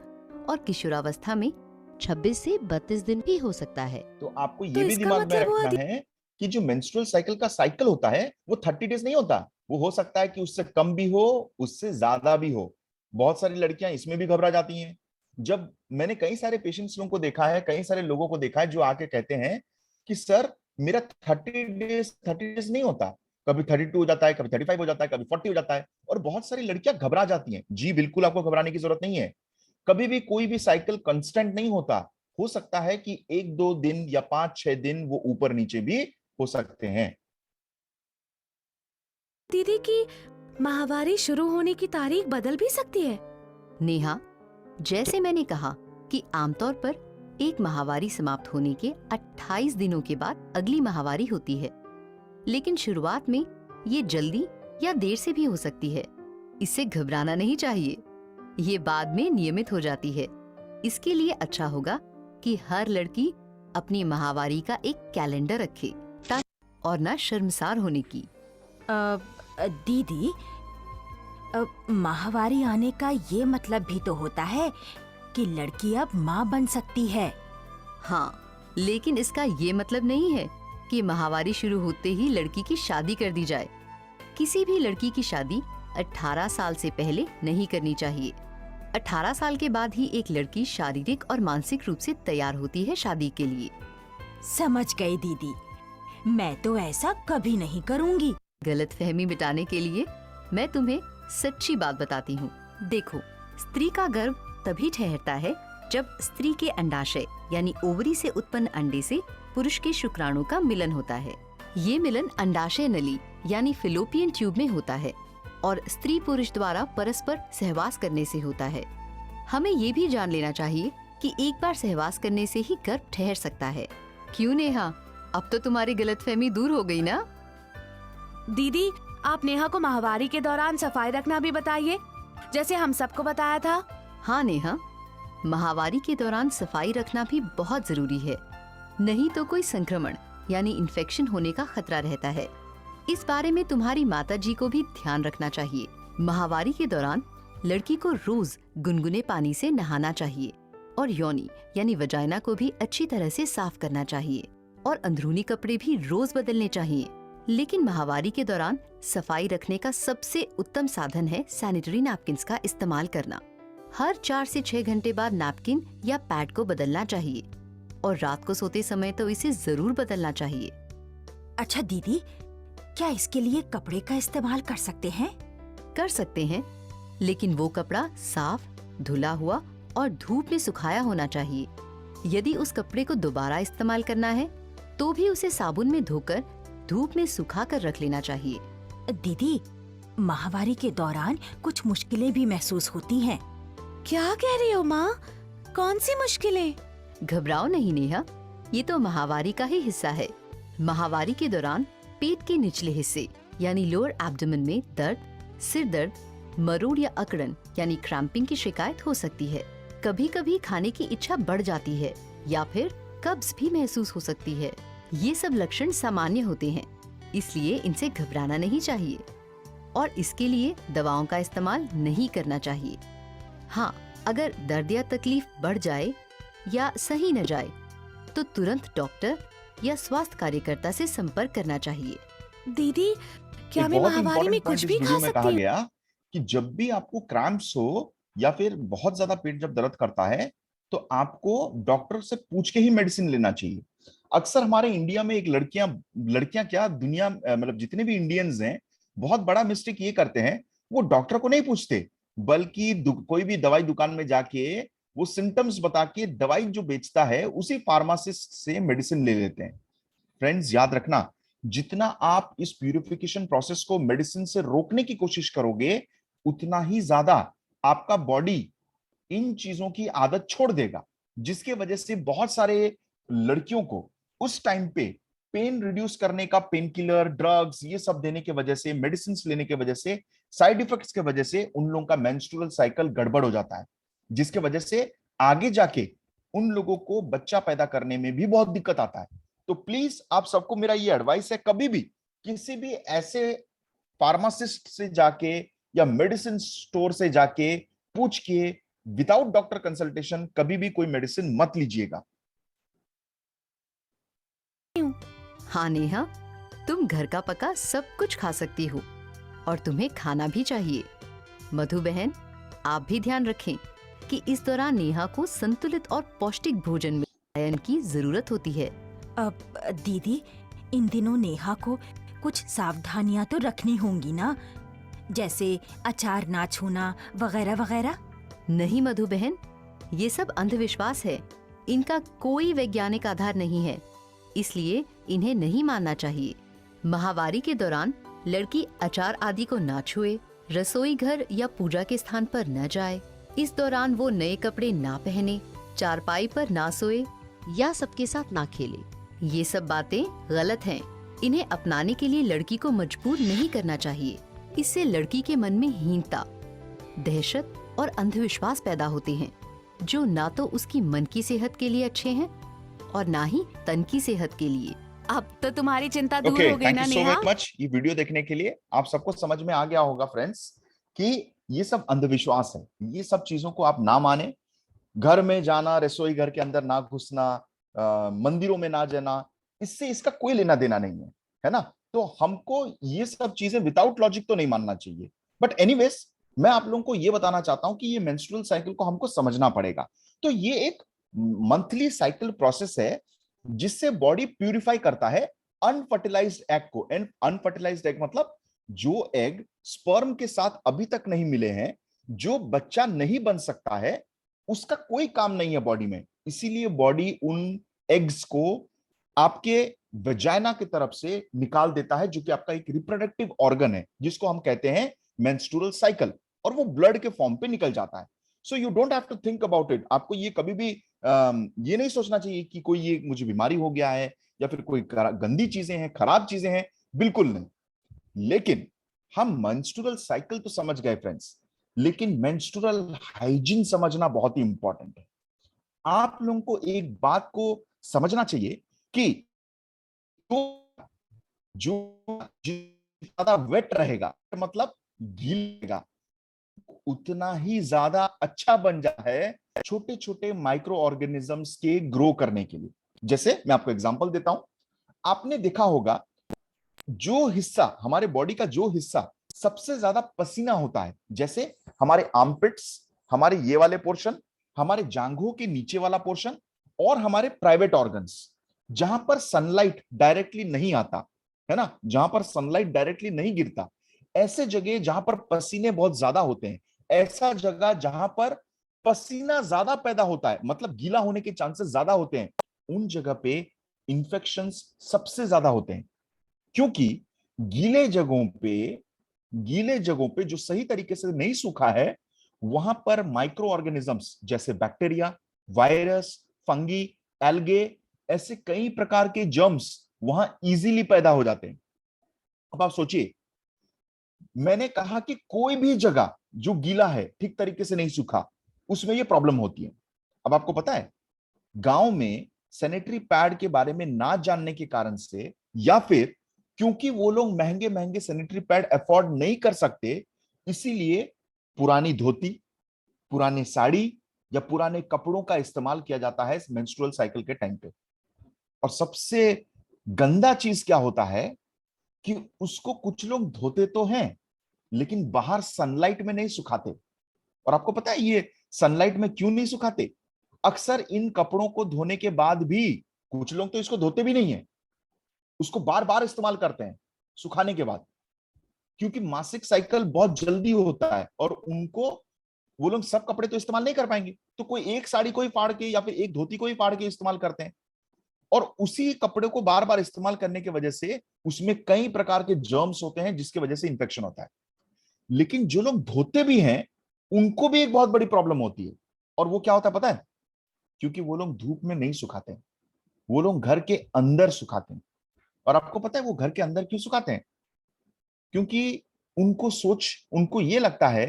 और किशोरावस्था में 26 से 32 दिन भी हो सकता है। तो आपको ये तो भी इसका दिमाग में मतलब हुआ रखना है कि जो मेंस्ट्रुअल साइकिल का साइकिल होता है वो 30 डेज नहीं होता। वो हो सकता है कि उससे कम भी हो, उससे ज्यादा भी हो। बहुत सारी लड़कियां इसमें भी घबरा जाती हैं। जब मैंने कई सारे पेशेंट्स लोगों को देखा है, कई सारे लोगों को देखा है जो आके कहते हैं कि सर मेरा 30 डेज नहीं होता, कभी 32 हो जाता है, कभी 35 हो जाता है, कभी 40 हो जाता है। और बहुत सारी लड़कियां घबरा जाती हैं। जी बिल्कुल, आपको घबराने की जरूरत नहीं है। कभी भी कोई भी साइकिल कांस्टेंट नहीं होता। हो सकता है कि 1-2 दिन या 5-6 दिन वो ऊपर नीचे भी हो सकते हैं। दीदी की माहवारी शुरू होने की तारीख बदल भी सकती है? नेहा, जैसे मैंने कहा कि आमतौर पर एक माहवारी समाप्त होने के 28 दिनों के बाद अगली माहवारी होती है, लेकिन शुरुआत में ये जल्दी या देर से भी हो सकती है। इससे घबराना नहीं चाहिए। ये बाद में नियमित हो जाती है। इसके लिए अच्छा होगा कि हर लड़की अपनी माहवारी का एक कैलेंडर रखे और ना शर्मसार होने की। दीदी, माहवारी आने का ये मतलब भी तो होता है कि लड़की अब माँ बन सकती है। हाँ, लेकिन इसका ये मतलब नहीं है कि माहवारी शुरू होते ही लड़की की शादी कर दी जाए। किसी भी लड़की की शादी 18 साल से पहले नहीं करनी चाहिए। 18 साल के बाद ही एक लड़की शारीरिक और मानसिक रूप से तैयार होती है शादी के लिए। समझ गई दीदी, मैं तो ऐसा कभी नहीं करूँगी। गलतफहमी मिटाने के लिए मैं तुम्हें सच्ची बात बताती हूँ। देखो, स्त्री का गर्भ तभी ठहरता है जब स्त्री के अंडाशय यानी ओवरी से उत्पन्न अंडे से पुरुष के शुक्राणु का मिलन होता है। ये मिलन अंडाशय नली यानी फिलोपियन ट्यूब में होता है और स्त्री पुरुष द्वारा परस्पर सहवास करने से होता है। हमें ये भी जान लेना चाहिए कि एक बार सहवास करने से ही गर्भ ठहर सकता है। क्यों नेहा, अब तो तुम्हारी गलतफहमी दूर हो गई ना? दीदी, आप नेहा को माहवारी के दौरान सफाई रखना भी बताइए, जैसे हम सबको बताया था। हाँ नेहा, माहवारी के दौरान सफाई रखना भी बहुत जरूरी है, नहीं तो कोई संक्रमण यानी इन्फेक्शन होने का खतरा रहता है। इस बारे में तुम्हारी माता जी को भी ध्यान रखना चाहिए। माहवारी के दौरान लड़की को रोज गुनगुने पानी से नहाना चाहिए और योनि यानी वजाइना को भी अच्छी तरह से साफ करना चाहिए और अंदरूनी कपड़े भी रोज बदलने चाहिए। लेकिन माहवारी के दौरान सफाई रखने का सबसे उत्तम साधन है सैनिटरी नैपकिन्स का इस्तेमाल करना। हर 4 से 6 घंटे बाद नैपकिन या पैड को बदलना चाहिए और रात को सोते समय तो इसे जरूर बदलना चाहिए। अच्छा दीदी, क्या इसके लिए कपड़े का इस्तेमाल कर सकते हैं? कर सकते हैं, लेकिन वो कपड़ा साफ, धुला हुआ और धूप में सुखाया होना चाहिए। यदि उस कपड़े को दोबारा इस्तेमाल करना है तो भी उसे साबुन में धोकर धूप में सुखा कर रख लेना चाहिए। दीदी, माहवारी के दौरान कुछ मुश्किलें भी महसूस होती हैं। क्या कह रही हो माँ? कौन सी मुश्किलें? घबराओ नहीं नेहा, ये तो माहवारी का ही हिस्सा है। माहवारी के दौरान पेट के निचले हिस्से यानी लोअर एब्डोमेन में दर्द, सिर दर्द, मरोड़ या अकड़न यानी क्रैम्पिंग की शिकायत हो सकती है। कभी कभी खाने की इच्छा बढ़ जाती है या फिर कब्ज भी महसूस हो सकती है। ये सब लक्षण सामान्य होते हैं, इसलिए इनसे घबराना नहीं चाहिए और इसके लिए दवाओं का इस्तेमाल नहीं करना चाहिए। हाँ, अगर दर्द या तकलीफ बढ़ जाए या सही न जाए तो तुरंत डॉक्टर या स्वास्थ्य कार्यकर्ता से संपर्क करना चाहिए। दीदी, क्या मैं बहुत माहवारी में important कुछ point भी इस खा वीडियो में कहा सकती हूँ? गया कि जब भी आपको क्रैम्प्स हो या फिर बहुत ज्यादा पेट जब दर्द करता है तो आपको डॉक्टर से पूछ के ही मेडिसिन लेना चाहिए। अक्सर हमारे इंडिया में एक लड़कियां क्या दुनिया मतलब जितने भी इंडियंस हैं बहुत बड़ा मिस्टेक ये करते हैं, वो डॉक्टर को नहीं पूछते बल्कि कोई भी दवाई दुकान में जाके वो सिम्टम्स बता के दवाई जो बेचता है उसी फार्मासिस्ट से मेडिसिन ले लेते हैं। फ्रेंड्स, याद रखना, जितना आप इस प्यूरिफिकेशन प्रोसेस को मेडिसिन से रोकने की कोशिश करोगे उतना ही ज्यादा आपका बॉडी इन चीजों की आदत छोड़ देगा, जिसके वजह से बहुत सारे लड़कियों को उस टाइम पे पेन रिड्यूस करने का पेन किलर, ड्रग्स, ये सब देने के वजह से, मेडिसिन लेने के वजह से, साइड इफेक्ट्स के वजह से उन लोगों का मेंस्ट्रुअल साइकिल गड़बड़ हो जाता है, जिसके वजह से आगे जाके उन लोगों को बच्चा पैदा करने में भी बहुत दिक्कत आता है। तो प्लीज आप सबको मेरा ये एडवाइस है, कभी भी किसी भी ऐसे फार्मासिस्ट से जाके या मेडिसिन स्टोर से जाके पूछ के विदाउट डॉक्टर कंसल्टेशन कभी भी कोई मेडिसिन मत लीजिएगा। हाँ नेहा, तुम घर का पका सब कुछ खा सकती हो और तुम्हें खाना भी चाहिए। मधु बहन, आप भी ध्यान रखें कि इस दौरान नेहा को संतुलित और पौष्टिक भोजन में आयरन की जरूरत होती है। अब दीदी, इन दिनों नेहा को कुछ सावधानियां तो रखनी होंगी ना, जैसे अचार ना छूना वगैरह वगैरह। नहीं मधु बहन, ये सब अंधविश्वास है, इनका कोई वैज्ञानिक आधार नहीं है, इसलिए इन्हें नहीं मानना चाहिए। माहवारी के दौरान लड़की अचार आदि को ना छुए, रसोई घर या पूजा के स्थान पर न जाए, इस दौरान वो नए कपड़े ना पहने, चारपाई पर ना सोए या सबके साथ ना खेले। ये सब बातें गलत हैं। इन्हें अपनाने के लिए लड़की को मजबूर नहीं करना चाहिए। इससे लड़की के मन में हीनता, दहशत और अंधविश्वास पैदा होते हैं, जो ना तो उसकी मन की सेहत के लिए अच्छे हैं और ना ही तन की सेहत के लिए। अब तो तुम्हारी चिंता दूर ओके, हो गई थैंक ना यू सो नेहा? मच ये वीडियो देखने के लिए। आप सबको समझ में आ गया होगा फ्रेंड्स कि ये सब अंधविश्वास है। ये सब चीजों को आप ना माने। घर में जाना, रसोई घर के अंदर ना घुसना, मंदिरों में ना जाना, इससे इसका कोई लेना देना नहीं है ना? तो हमको ये सब चीजें विदाउट लॉजिक तो नहीं मानना चाहिए। बट एनीवेज, मैं आप लोगों को ये बताना चाहता हूं कि ये मेंस्ट्रुअल साइकिल को हमको समझना पड़ेगा। तो ये एक मंथली साइकिल प्रोसेस है जिससे बॉडी प्यूरिफाई करता है अनफर्टिलाइज्ड एग को। एंड अनफर्टिलाइज्ड एग मतलब जो एग स्पर्म के साथ अभी तक नहीं मिले हैं, जो बच्चा नहीं बन सकता है, उसका कोई काम नहीं है बॉडी में। इसीलिए बॉडी उन एग्स को आपके वजाइना की तरफ से निकाल देता है, जो कि आपका एक रिप्रोडक्टिव ऑर्गन है, जिसको हम कहते हैं मेंस्ट्रुअल साइकिल, और वो ब्लड के फॉर्म पे निकल जाता है। So you don't have to think about it. आपको ये कभी भी ये नहीं सोचना चाहिए कि कोई ये मुझे बीमारी हो गया है या फिर कोई गंदी चीजें हैं, खराब चीजें हैं, बिल्कुल नहीं। लेकिन हम मेंस्ट्रुअल साइकिल तो समझ गए फ्रेंड्स, लेकिन मेंस्ट्रुअल हाइजीन समझना बहुत ही इंपॉर्टेंट है। आप लोगों को एक बात को समझना चाहिए कि जो ज्यादा वेट रहेगा, मतलब गीलेगा, उतना ही ज्यादा अच्छा बन जाता है छोटे छोटे माइक्रो ऑर्गेनिजम्स के ग्रो करने के लिए। जैसे मैं आपको एग्जांपल देता हूं। आपने देखा होगा जो हिस्सा, हमारे बॉडी का जो हिस्सा सबसे ज्यादा पसीना होता है, जैसे हमारे आर्मपिट्स, हमारे ये वाले पोर्शन, हमारे जांघों के नीचे वाला पोर्शन, और हमारे प्राइवेट ऑर्गन्स, जहां पर सनलाइट डायरेक्टली नहीं आता है ना, जहां पर सनलाइट डायरेक्टली नहीं गिरता, ऐसे जगह जहां पर पसीने बहुत ज्यादा होते हैं, ऐसा जगह जहां पर पसीना ज्यादा पैदा होता है, मतलब गीला होने के चांसेस ज्यादा होते हैं, उन जगह पे इंफेक्शंस सबसे ज्यादा होते हैं। क्योंकि गीले जगहों पे जो सही तरीके से नहीं सूखा है, वहां पर माइक्रो ऑर्गेनिजम्स जैसे बैक्टीरिया, वायरस, फंगी, एल्गे, ऐसे कई प्रकार के जर्म्स वहां इजीली पैदा हो जाते हैं। अब आप सोचिए, मैंने कहा कि कोई भी जगह जो गीला है, ठीक तरीके से नहीं सूखा, उसमें यह प्रॉब्लम होती है। अब आपको पता है, गांव में सैनिटरी पैड के बारे में ना जानने के कारण से, या फिर क्योंकि वो लोग महंगे महंगे सैनिटरी पैड अफोर्ड नहीं कर सकते, इसीलिए पुरानी धोती, पुराने साड़ी या पुराने कपड़ों का इस्तेमाल किया जाता है मेंस्ट्रुअल साइकिल के टाइम पे। और सबसे गंदा चीज क्या होता है कि उसको कुछ लोग धोते तो हैं, लेकिन बाहर सनलाइट में नहीं सुखाते। और आपको पता है ये सनलाइट में क्यों नहीं सुखाते? अक्सर इन कपड़ों को धोने के बाद भी कुछ लोग तो इसको धोते भी नहीं है, उसको बार बार इस्तेमाल करते हैं सुखाने के बाद, क्योंकि मासिक साइकिल बहुत जल्दी होता है और उनको, वो लोग सब कपड़े तो इस्तेमाल नहीं कर पाएंगे, तो कोई एक साड़ी को ही फाड़ के या फिर एक धोती को ही फाड़ के इस्तेमाल करते हैं। और उसी कपड़े को बार बार इस्तेमाल करने की वजह से उसमें कई प्रकार के जर्म्स होते हैं, जिसकी वजह से इंफेक्शन होता है। लेकिन जो लोग धोते भी हैं, उनको भी एक बहुत बड़ी प्रॉब्लम होती है। और वो क्या होता है पता है? क्योंकि वो लोग धूप में नहीं सुखाते हैं। वो लोग घर के अंदर सुखाते हैं। और आपको पता है वो घर के अंदर क्यों सुखाते हैं? क्योंकि उनको ये लगता है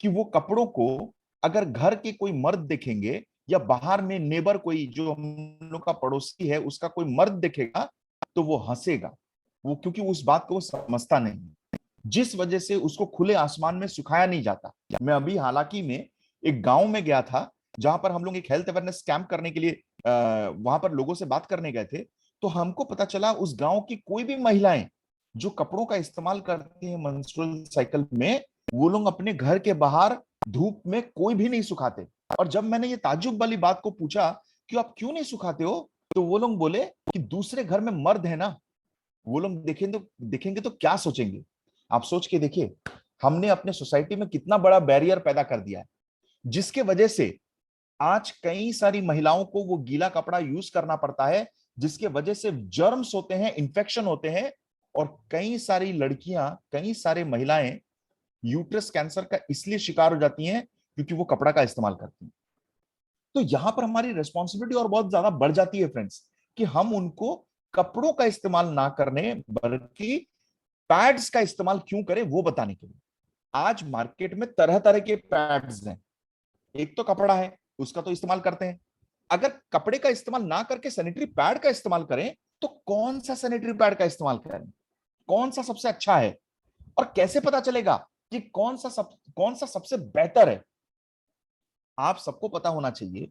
कि वो कपड़ों को अगर घर के कोई मर्द देखेंगे या बाहर में नेबर कोई जो हम लोग का पड़ोसी है उसका कोई मर्द देखेगा तो वो हंसेगा। वो क्योंकि उस बात को वो समझता नहीं है, जिस वजह से उसको खुले आसमान में सुखाया नहीं जाता। मैं अभी हालांकि में एक गांव में गया था जहां पर हम लोग एक हेल्थ अवेयरनेस कैंप करने के लिए वहां पर लोगों से बात करने गए थे। तो हमको पता चला उस गांव की कोई भी महिलाएं जो कपड़ों का इस्तेमाल करती हैं मेंस्ट्रुअल साइकिल में, वो लोग अपने घर के बाहर धूप में कोई भी नहीं सुखाते। और जब मैंने ये ताज्जुब वाली बात को पूछा कि आप क्यों नहीं सुखाते हो, तो वो लोग बोले कि दूसरे घर में मर्द है ना, वो लोग देखेंगे तो क्या सोचेंगे। आप सोच के देखिए, हमने अपने सोसाइटी में कितना बड़ा बैरियर पैदा कर दिया है, जिसके वजह से आज कई सारी महिलाओं को वो गीला कपड़ा यूज करना पड़ता है, जिसके वजह से जर्म्स होते हैं, इन्फेक्शन होते हैं, और कई सारी लड़कियां, कई सारे महिलाएं यूट्रस कैंसर का इसलिए शिकार हो जाती हैं क्योंकि वो कपड़ा का इस्तेमाल करती हैं। तो यहां पर हमारी रिस्पॉन्सिबिलिटी और बहुत ज्यादा बढ़ जाती है फ्रेंड्स, कि हम उनको कपड़ों का इस्तेमाल ना करने बल्कि पैड्स का इस्तेमाल क्यों करें वो बताने के लिए। आज मार्केट में तरह तरह के पैड्स हैं। एक तो कपड़ा है, उसका तो इस्तेमाल करते हैं। अगर कपड़े का इस्तेमाल ना करके सैनिटरी पैड का इस्तेमाल करें तो कौन सा सैनिटरी पैड का इस्तेमाल करें, कौन सा सबसे अच्छा है, और कैसे पता चलेगा कि कौन सा सबसे बेहतर है? आप सबको पता होना चाहिए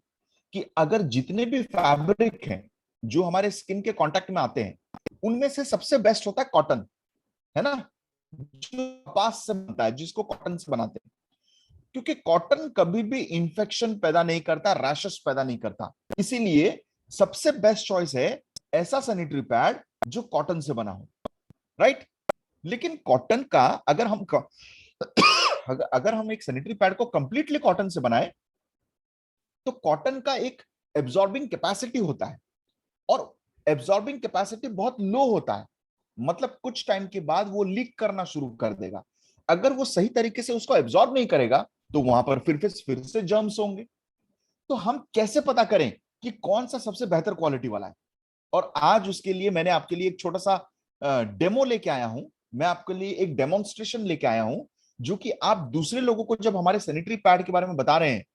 कि अगर जितने भी फैब्रिक हैं जो हमारे स्किन के कांटेक्ट में आते हैं, उनमें से सबसे बेस्ट होता है कॉटन, है ना, जो कपास से बनता है, जिसको कॉटन से बनाते हैं। क्योंकि कॉटन कभी भी इंफेक्शन पैदा नहीं करता, रैशेस पैदा नहीं करता, इसीलिए सबसे बेस्ट चॉइस है ऐसा सैनिटरी पैड जो कॉटन से बना हो, राइट। लेकिन कॉटन का अगर हम एक सैनिटरी पैड को कंप्लीटली कॉटन से बनाए तो कॉटन का एक एब्जॉर्बिंग कैपेसिटी होता है, और एब्जॉर्बिंग कैपेसिटी बहुत लो होता है। मतलब कुछ टाइम के बाद वो लीक करना शुरू कर देगा। अगर वो सही तरीके से उसको एब्जॉर्ब नहीं करेगा तो वहां पर फिर से जर्म्स होंगे। तो हम कैसे पता करें कि कौन सा सबसे बेहतर क्वालिटी वाला है? और आज उसके लिए मैंने आपके लिए एक छोटा सा डेमो लेके आया हूं। मैं आपके लिए एक डेमोन्स्ट्रेशन लेके आया हूं, जो कि आप दूसरे लोगों को जब हमारे सैनिटरी पैड के बारे में बता रहे हैं,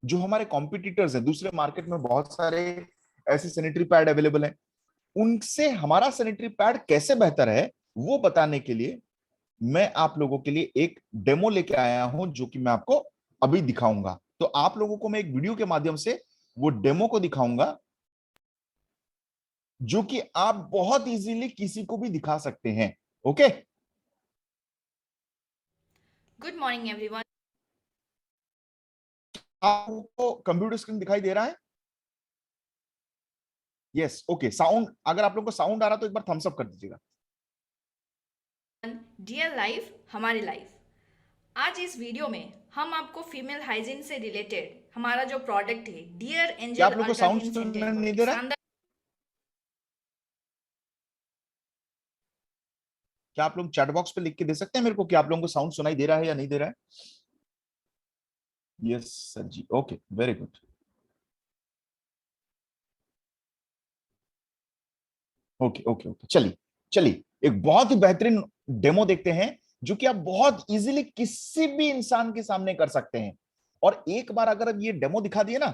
जो हमारे कॉम्पिटिटर्स हैं, दूसरे मार्केट में बहुत सारे ऐसे सैनिटरी पैड अवेलेबल हैं, उनसे हमारा सैनिटरी पैड कैसे बेहतर है वो बताने के लिए मैं आप लोगों के लिए एक डेमो लेके आया हूं, जो कि मैं आपको अभी दिखाऊंगा। तो आप लोगों को मैं एक वीडियो के माध्यम से वो डेमो को दिखाऊंगा, जो कि आप बहुत इजीली किसी को भी दिखा सकते हैं। Okay, good morning everyone. आपको कंप्यूटर स्क्रीन दिखाई दे रहा है? Yes, okay. साउंड, अगर आप लोगों को साउंड आ रहा तो एक बार थम्स अप कर दीजिएगा। डियर लाइफ हमारी लाइफ। आज इस वीडियो में हम आपको फीमेल हाइजीन से रिलेटेड हमारा जो प्रोडक्ट है डियर क्या एंजल आप लोगों को साउंड अल्ट्रा सुनने थिन नहीं दे रहा है? शानदार। क्या आप लोग चैट बॉक्स पे लिख के दे सकते हैं मेरे को कि आप लोगों को साउंड सुनाई दे रहा है या नहीं दे रहा है? Yes sir ji, okay, very good. Okay okay okay, चलिए चलिए, एक बहुत ही बेहतरीन डेमो देखते हैं, जो कि आप बहुत इजीली किसी भी इंसान के सामने कर सकते हैं। और एक बार अगर अब ये डेमो दिखा दिए ना,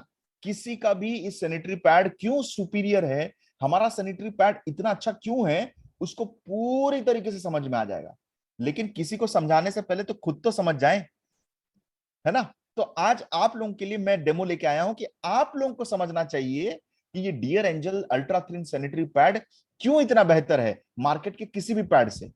किसी का भी इस सैनिटरी पैड क्यों सुपीरियर है, हमारा सैनिटरी पैड इतना अच्छा क्यों है, उसको पूरी तरीके से समझ में आ जाएगा। लेकिन किसी को समझाने से पहले तो खुद तो समझ जाएं, है ना। तो आज आप लोगों के लिए मैं डेमो लेके आया हूं कि आप लोगों को समझना चाहिए कि ये Dear Angel ultra thin sanitary pad क्यों इतना बेहतर है मार्केट के किसी भी पैड से।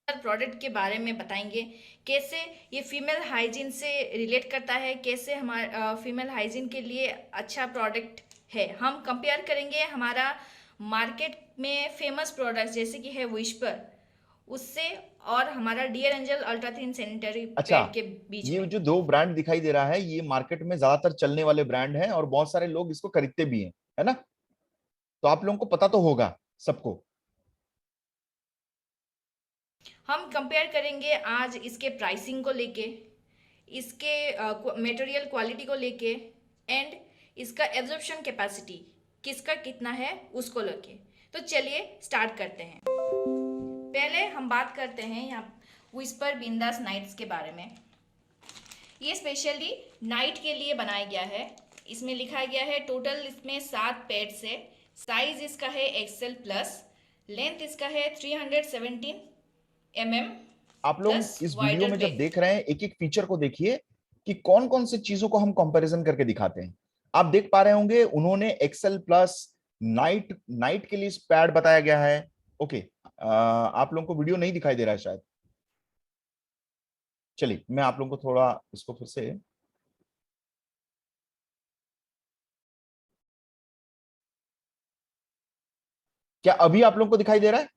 प्रोडक्ट के बारे में बताएंगे, कैसे ये फीमेल हाइजीन से रिलेट करता है, कैसे हमारा फीमेल हाइजीन के लिए अच्छा प्रोडक्ट है। हम कंपेयर करेंगे हमारा मार्केट में फेमस प्रोडक्ट्स जैसे कि है विस्पर उससे, और हमारा Dear Angel ultra thin sanitary अच्छा, पैड के बीच ये में। जो दो ब्रांड दिखाई दे रहा है, ये मार्केट में ज्यादातर चलने वाले ब्रांड हैं और बहुत सारे लोग इसको खरीदते भी हैं, है ना। तो आप लोगों को पता तो होगा सबको। हम कंपेयर करेंगे आज इसके प्राइसिंग को लेके, इसके मटेरियल क्वालिटी को लेके, एंड इसका एब्जॉर्प्शन कैपेसिटी किसका कितना है उसको लेके। तो चलिए स्टार्ट करते हैं। पहले हम बात करते हैं यहाँ विस्पर बिंदास नाइट्स के बारे में। ये स्पेशली नाइट के लिए बनाया गया है। इसमें लिखा गया है टोटल इसमें 7 पेड्स है। साइज इसका है एक्सेल प्लस, लेंथ इसका है 317 mm। आप लोग इस वीडियो में जब देख रहे हैं एक एक फीचर को देखिए कि कौन कौन से चीजों को हम कंपैरिजन करके दिखाते हैं। आप देख पा रहे होंगे उन्होंने एक्सेल प्लस नाइट के लिए पैड बताया गया है। ओके, आप लोगों को वीडियो नहीं दिखाई दे रहा है शायद। चलिए मैं आप लोगों को थोड़ा इसको फिर से, क्या अभी आप लोगों को दिखाई दे रहा है?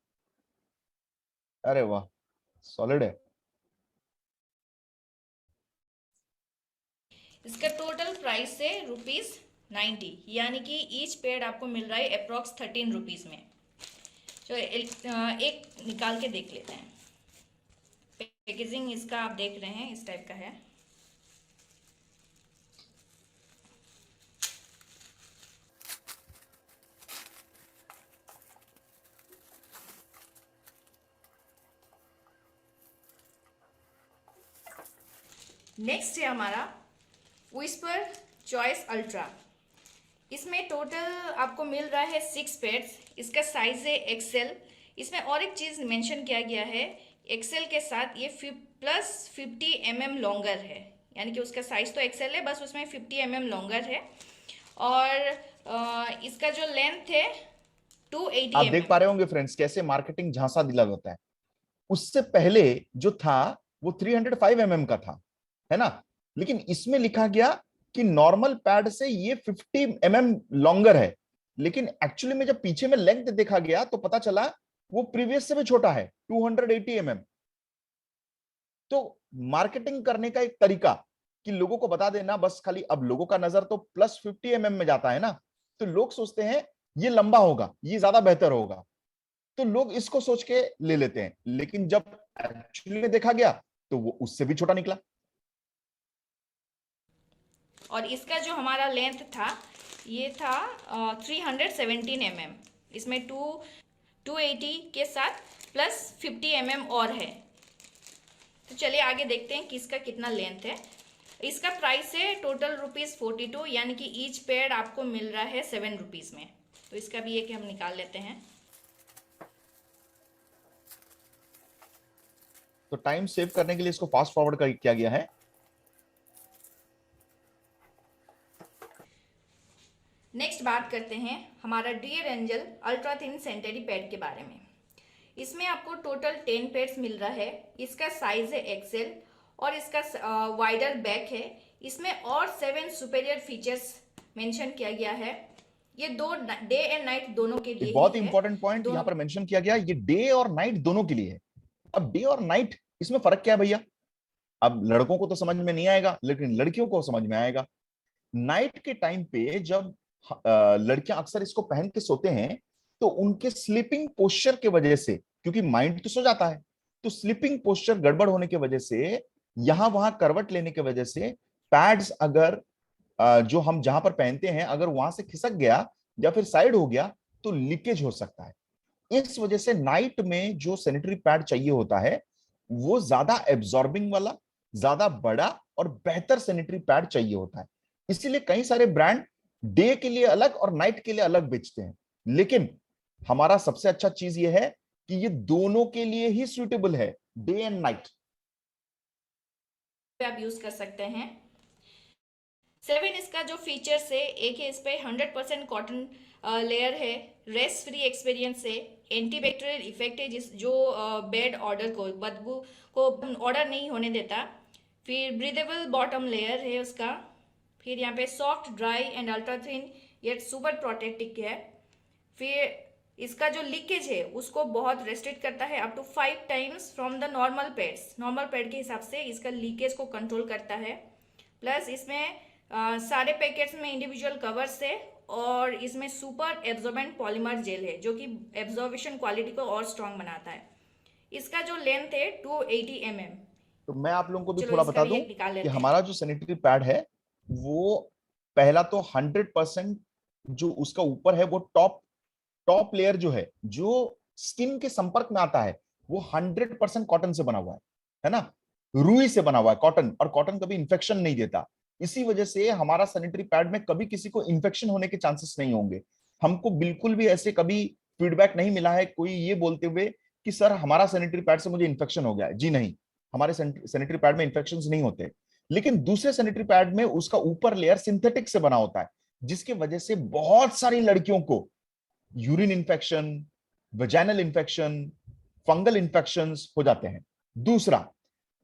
अरे वाह, सॉलिड है। इसका टोटल प्राइस है ₹90, यानी कि ईच पेड आपको मिल रहा है अप्रॉक्स 13 रुपीज में। तो एक निकाल के देख लेते हैं। पैकेजिंग इसका आप देख रहे हैं इस टाइप का है। नेक्स्ट है हमारा विस्पर चॉइस अल्ट्रा। इसमें टोटल आपको मिल रहा है 6 पेड्स। इसका साइज है एक्सेल। इसमें और एक चीज़ मेंशन किया गया है, एक्सेल के साथ ये प्लस 50 mm लॉन्गर है, यानी कि उसका साइज तो एक्सेल है, बस उसमें 50 mm लॉन्गर है। और इसका जो लेंथ है 280 आप देख पा रहे होंगे फ्रेंड्स कैसे मार्केटिंग झांसा दिला जाता है। उससे पहले जो था वो 305 mm का था, है ना, लेकिन इसमें लिखा गया कि नॉर्मल पैड से ये 50 mm लॉन्गर है, लेकिन एक्चुअली में जब पीछे में लेंथ देखा गया तो पता चला वो प्रीवियस से भी छोटा है, 280 mm। तो मार्केटिंग करने का एक तरीका कि लोगों को बता देना बस खाली, अब लोगों का नजर तो प्लस 50 mm में जाता है ना, तो लोग सोचते हैं ये लंबा होगा, ये ज्यादा बेहतर होगा, तो लोग इसको सोच के ले लेते हैं, लेकिन जब एक्चुअली में देखा गया तो वो उससे भी छोटा निकला। और इसका जो हमारा लेंथ था ये था 317 mm। इसमें 280 के साथ प्लस 50 mm और है। तो चलिए आगे देखते हैं कि इसका कितना लेंथ है। इसका प्राइस है टोटल ₹42, यानी कि ईच पेड आपको मिल रहा है 7 रुपीज में। तो इसका भी एक हम निकाल लेते हैं। तो टाइम सेव करने के लिए इसको फास्ट फॉरवर्ड किया गया है। नेक्स्ट बात करते हैं हमारा Dear Angel ultra thin sanitary pad के बारे में। इसमें आपको टोटल 10 पैड्स मिल रहा है। इसका साइज है एक्सेल और इसका वाइडर बैक है। इसमें और 7 सुपेरियर फीचर्स मेंशन किया गया है। ये दो डे एंड नाइट दोनों के लिए बहुत इंपॉर्टेंट पॉइंट यहाँ पर मेंशन किया गया, ये डे और नाइट दोनों के लिए है। अब डे और नाइट इसमें फर्क क्या है भैया? अब लड़कों को तो समझ में नहीं आएगा, लेकिन लड़कियों को समझ में आएगा। नाइट के टाइम पे जब लड़कियां अक्सर इसको पहन के सोते हैं तो उनके स्लीपिंग पोस्चर के वजह से, क्योंकि माइंड तो सो जाता है, तो स्लीपिंग पोस्चर गड़बड़ होने की वजह से, यहां वहां करवट लेने की वजह से पैड्स अगर जो हम जहां पर पहनते हैं अगर वहां से खिसक गया या फिर साइड हो गया तो लीकेज हो सकता है। इस वजह से नाइट में जो सैनिटरी पैड चाहिए होता है वो ज्यादा एब्जॉर्बिंग वाला, ज्यादा बड़ा और बेहतर सैनिटरी पैड चाहिए होता है। इसीलिए कई सारे ब्रांड डे के लिए अलग और नाइट के लिए अलग बेचते हैं, लेकिन हमारा सबसे अच्छा चीज ये है कि ये दोनों के लिए ही सुटेबल है, डे एंड नाइट आप यूज कर सकते हैं। 7 इसका जो फीचर्स है, एक है इस पे 100% कॉटन लेयर है, रेस्ट फ्री एक्सपीरियंस है, एंटीबैक्टीरियल इफेक्ट है जो बेड ऑर्डर को, बदबू को ऑर्डर नहीं होने देता। फिर ब्रीदेबल बॉटम लेयर है उसका। फिर यहाँ पे soft dry and ultra thin yet super protective है। फिर इसका जो लीकेज है उसको बहुत रेस्ट्रिक्ट करता है, up to 5 times from the normal pads. Normal pad के हिसाब से इसका लीकेज को कंट्रोल करता है। प्लस इसमें सारे पैकेट्स में इंडिविजुअल कवर्स है और इसमें सुपर एब्जॉर्बेंट पॉलीमर जेल है जो कि एब्जॉर्बेशन क्वालिटी को और स्ट्रॉन्ग बनाता है। इसका जो लेंथ है 280 mm। तो मैं आप लोगों को भी थोड़ा बता दूं कि हमारा जो सैनिटरी पैड है वो पहला तो 100% जो उसका ऊपर है वो टॉप टॉप लेयर जो है, जो स्किन के संपर्क में आता है, वो 100% कॉटन से बना हुआ है ना, रुई से बना हुआ है कॉटन, और कॉटन कभी इंफेक्शन नहीं देता। इसी वजह से हमारा सैनिटरी पैड में कभी किसी को इंफेक्शन होने के चांसेस नहीं होंगे। हमको बिल्कुल भी ऐसे कभी फीडबैक नहीं मिला है कोई ये बोलते हुए कि सर हमारा सैनिटरी पैड से मुझे इन्फेक्शन हो गया है। जी नहीं, हमारे सैनिटरी पैड में इन्फेक्शन नहीं होते। लेकिन दूसरे सैनिटरी पैड में उसका ऊपर लेयर सिंथेटिक से बना होता है, जिसकी वजह से बहुत सारी लड़कियों को urine infection, vaginal infection, fungal infections हो जाते हैं। दूसरा,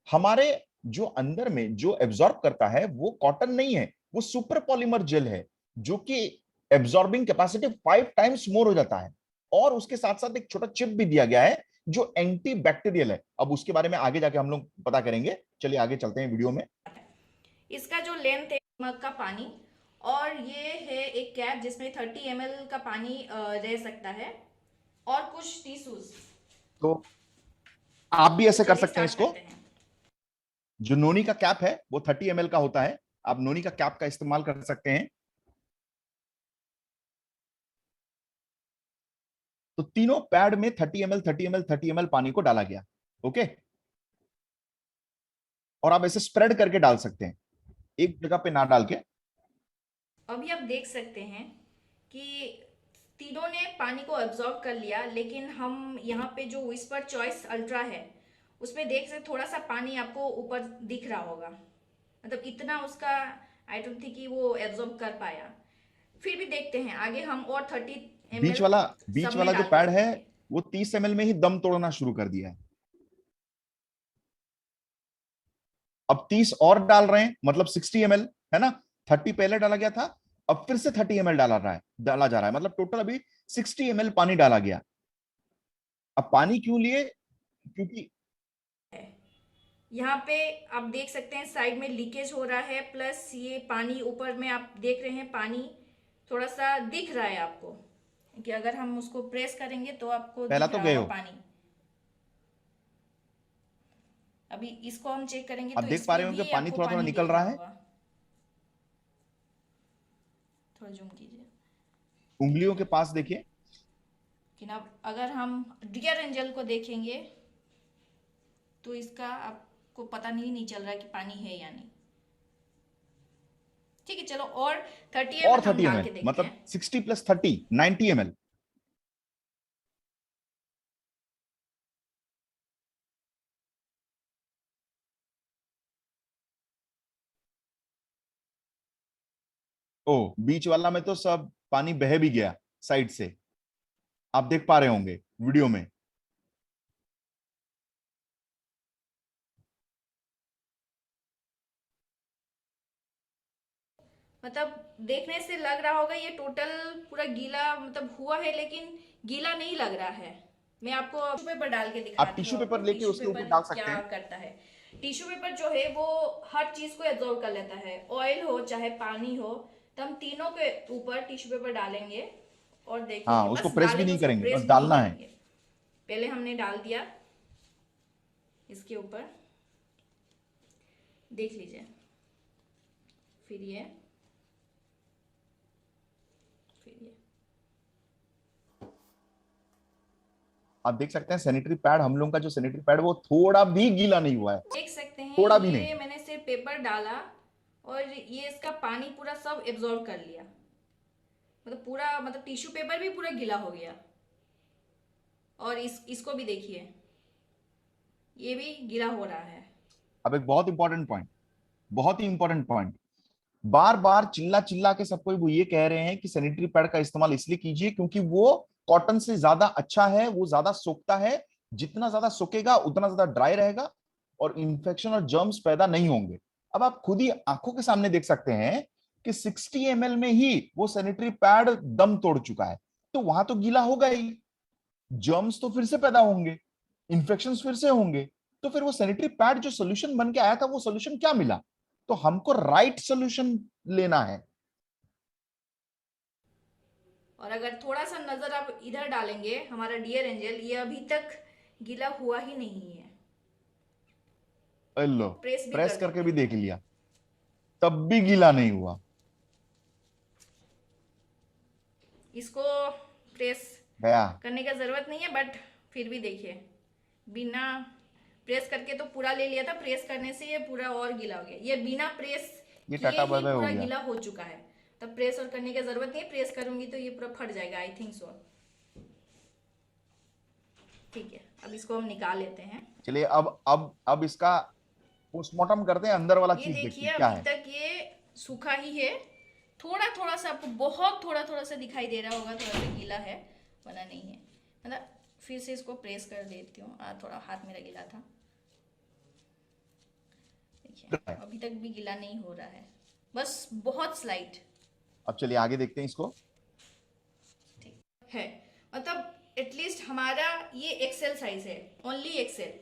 हमारे जो अंदर में जो एब्जॉर्ब करता है वो कॉटन नहीं है, वो सुपर पॉलीमर जेल है, जो कि एब्जॉर्बिंग कैपेसिटी 5 टाइम्स मोर हो जाता है। और उसके साथ साथ एक छोटा चिप भी दिया गया है जो एंटी बैक्टीरियल है। अब उसके बारे में आगे जाके हम लोग पता करेंगे। चलिए आगे चलते हैं वीडियो में। इसका जो लेंथ है मग का पानी, और ये है एक कैप जिसमें 30 ml का पानी रह सकता है, और कुछ टिश्यूज। तो आप भी ऐसे कर चलिए सकते हैं स्टार्ट इसको। करते हैं। जो नोनी का कैप है वो 30 ml का होता है, आप नोनी का कैप का इस्तेमाल कर सकते हैं। तो तीनों पैड में 30 ml 30 ml 30 ml पानी को डाला गया। ओके, और आप ऐसे स्प्रेड करके डाल सकते हैं, एक जगह पे ना डाल के। अभी आप देख सकते हैं कि तीनों ने पानी को एब्जॉर्ब कर लिया, लेकिन हम यहाँ पे जो विस्पर चॉइस अल्ट्रा है उसमें देख सकते थोड़ा सा पानी आपको ऊपर दिख रहा होगा, मतलब इतना उसका आई डोंट थिंक कि वो एब्जॉर्ब कर पाया। फिर भी देखते हैं आगे हम और 30 बीच ml वाला सब में जो डाल के पैड है देखेंगे। वो 30 ml में ही दम तोड़ना शुरू कर दिया है। अब 30 और डाल रहे हैं, मतलब 60 ml है ना। 30 पहले डाला गया था, अब फिर से 30 ml डाला जा रहा है, मतलब टोटल अभी 60 ml पानी डाला गया। अब पानी क्यों लिए? क्योंकि यहाँ पे आप देख सकते हैं साइड में लीकेज हो रहा है, प्लस ये पानी ऊपर में आप देख रहे हैं पानी थोड़ा सा दिख रहा है आपको, कि अगर हम उसको प्रेस करेंगे तो आपको पहला दिख तो रहा गए होगा हो, पानी। अभी इसको हम चेक करेंगे आप तो देख पा रहे इसमें हो कि भी पानी आपको थोड़ा थोड़ा पानी निकल दिख रहा रहा है। होगा। थोड़ा जूम कीजिए। उंगलियों के पास देखिए। लेकिन अब अगर हम डियर एंजल को देखेंगे तो इसका आपको पता नहीं चल रहा है कि पानी है या नहीं। ठीक है, चलो और 30 और ml हम 30 डाल ml के देखते मतलब हैं। 60 + 30 90 ml। ओ, बीच वाला में तो सब पानी बह भी गया साइड से, आप देख पा रहे होंगे वीडियो में। मतलब देखने से लग रहा होगा ये टोटल पूरा गीला मतलब हुआ है, लेकिन गीला नहीं लग रहा है। मैं आपको टिश्यू पेपर डाल के आप दिखाती हूँ टिश्यू आपको पेपर लेके टिश्यू उसके पेपर ऊपर डाल सकते क्या हैं। करता है। टिश्यू पेपर जो है वो हर चीज को एब्जॉर्ब कर लेता है, ऑयल हो चाहे पानी हो, तो हम तीनों के ऊपर टिश्यू पेपर डालेंगे और हाँ, देखेंगे। उसको बस प्रेस भी डालेंगे, नहीं उसको करेंगे, प्रेस बस भी नहीं डालना है। करेंगे। पहले हमने डाल दिया इसके ऊपर, देख लीजिए। फिर ये आप देख सकते हैं सैनिटरी पैड, हम लोगों का जो सैनिटरी पैड वो थोड़ा भी गीला नहीं हुआ है, देख सकते हैं। थोड़ा भी ये नहीं। मैंने सिर्फ पेपर डाला और ये इसका पानी पूरा सब एब्जॉर्ब कर लिया, मतलब पूरा, मतलब टिश्यू पेपर भी पूरा गीला हो गया। और इसको भी देखिए, ये भी गीला हो रहा है। अब एक बहुत इंपॉर्टेंट पॉइंट, बहुत ही इंपॉर्टेंट पॉइंट, बार बार चिल्ला चिल्ला के सबको वो ये कह रहे हैं कि सैनिटरी पैड का इस्तेमाल इसलिए कीजिए क्योंकि वो कॉटन से ज्यादा अच्छा है, वो ज्यादा सोखता है, जितना ज्यादा सोखेगा उतना ज्यादा ड्राई रहेगा और इंफेक्शन और जर्म्स पैदा नहीं होंगे। अब आप खुद ही आंखों के सामने देख सकते हैं कि 60 ml में ही वो सैनिटरी पैड दम तोड़ चुका है। तो वहां तो गीला होगा ही, जर्म्स तो फिर से पैदा होंगे, इंफेक्शंस फिर से होंगे। तो फिर वो सैनिटरी पैड जो सोल्यूशन बन के आया था वो सोल्यूशन क्या मिला? तो हमको राइट सोल्यूशन लेना है। और अगर थोड़ा सा नजर आप इधर डालेंगे, हमारा डियर एंजल ये अभी तक गीला हुआ ही नहीं है। लो, प्रेस भी प्रेस कर करके देते भी हैं। देख लिया, तब भी गीला नहीं हुआ। इसको प्रेस गया। करने का ज़रूरत नहीं है, बट फिर भी देखिए बिना प्रेस करके तो पूरा ले लिया था, प्रेस करने से ये पूरा और गीला हो गया। ये बिना प्रेस ये किए टाटा बाय ही बाय हो पूरा गया। गीला हो चुका है। तब प्रेस और करने की ज़रूरत नहीं है, प्रेस करूंगी तो ये पूरा फट जाएगा, आई थिंक सो। ठीक है, अब इसको हम निकाल लेते हैं। चलिए अब इसका पोस्टमार्टम करते हैं, अंदर वाला ये चीज देखते देखिए हैं क्या अभी है। तक ये सूखा ही है, थोड़ा थोड़ा सा आपको बहुत थोड़ा सा दिखाई दे रहा होगा, थोड़ा सा गीला है, वरना नहीं है। मतलब फिर से इसको प्रेस कर देती हूँ, थोड़ा हाथ मेरा गीला था। देखिए अभी तक भी गीला नहीं हो रहा है, बस बहुत स्लाइट अब चलिए आगे देखते हैं इसको। है। मतलब एटलीस्ट हमारा ये एक्सेल साइज है, ओनली एक्सेल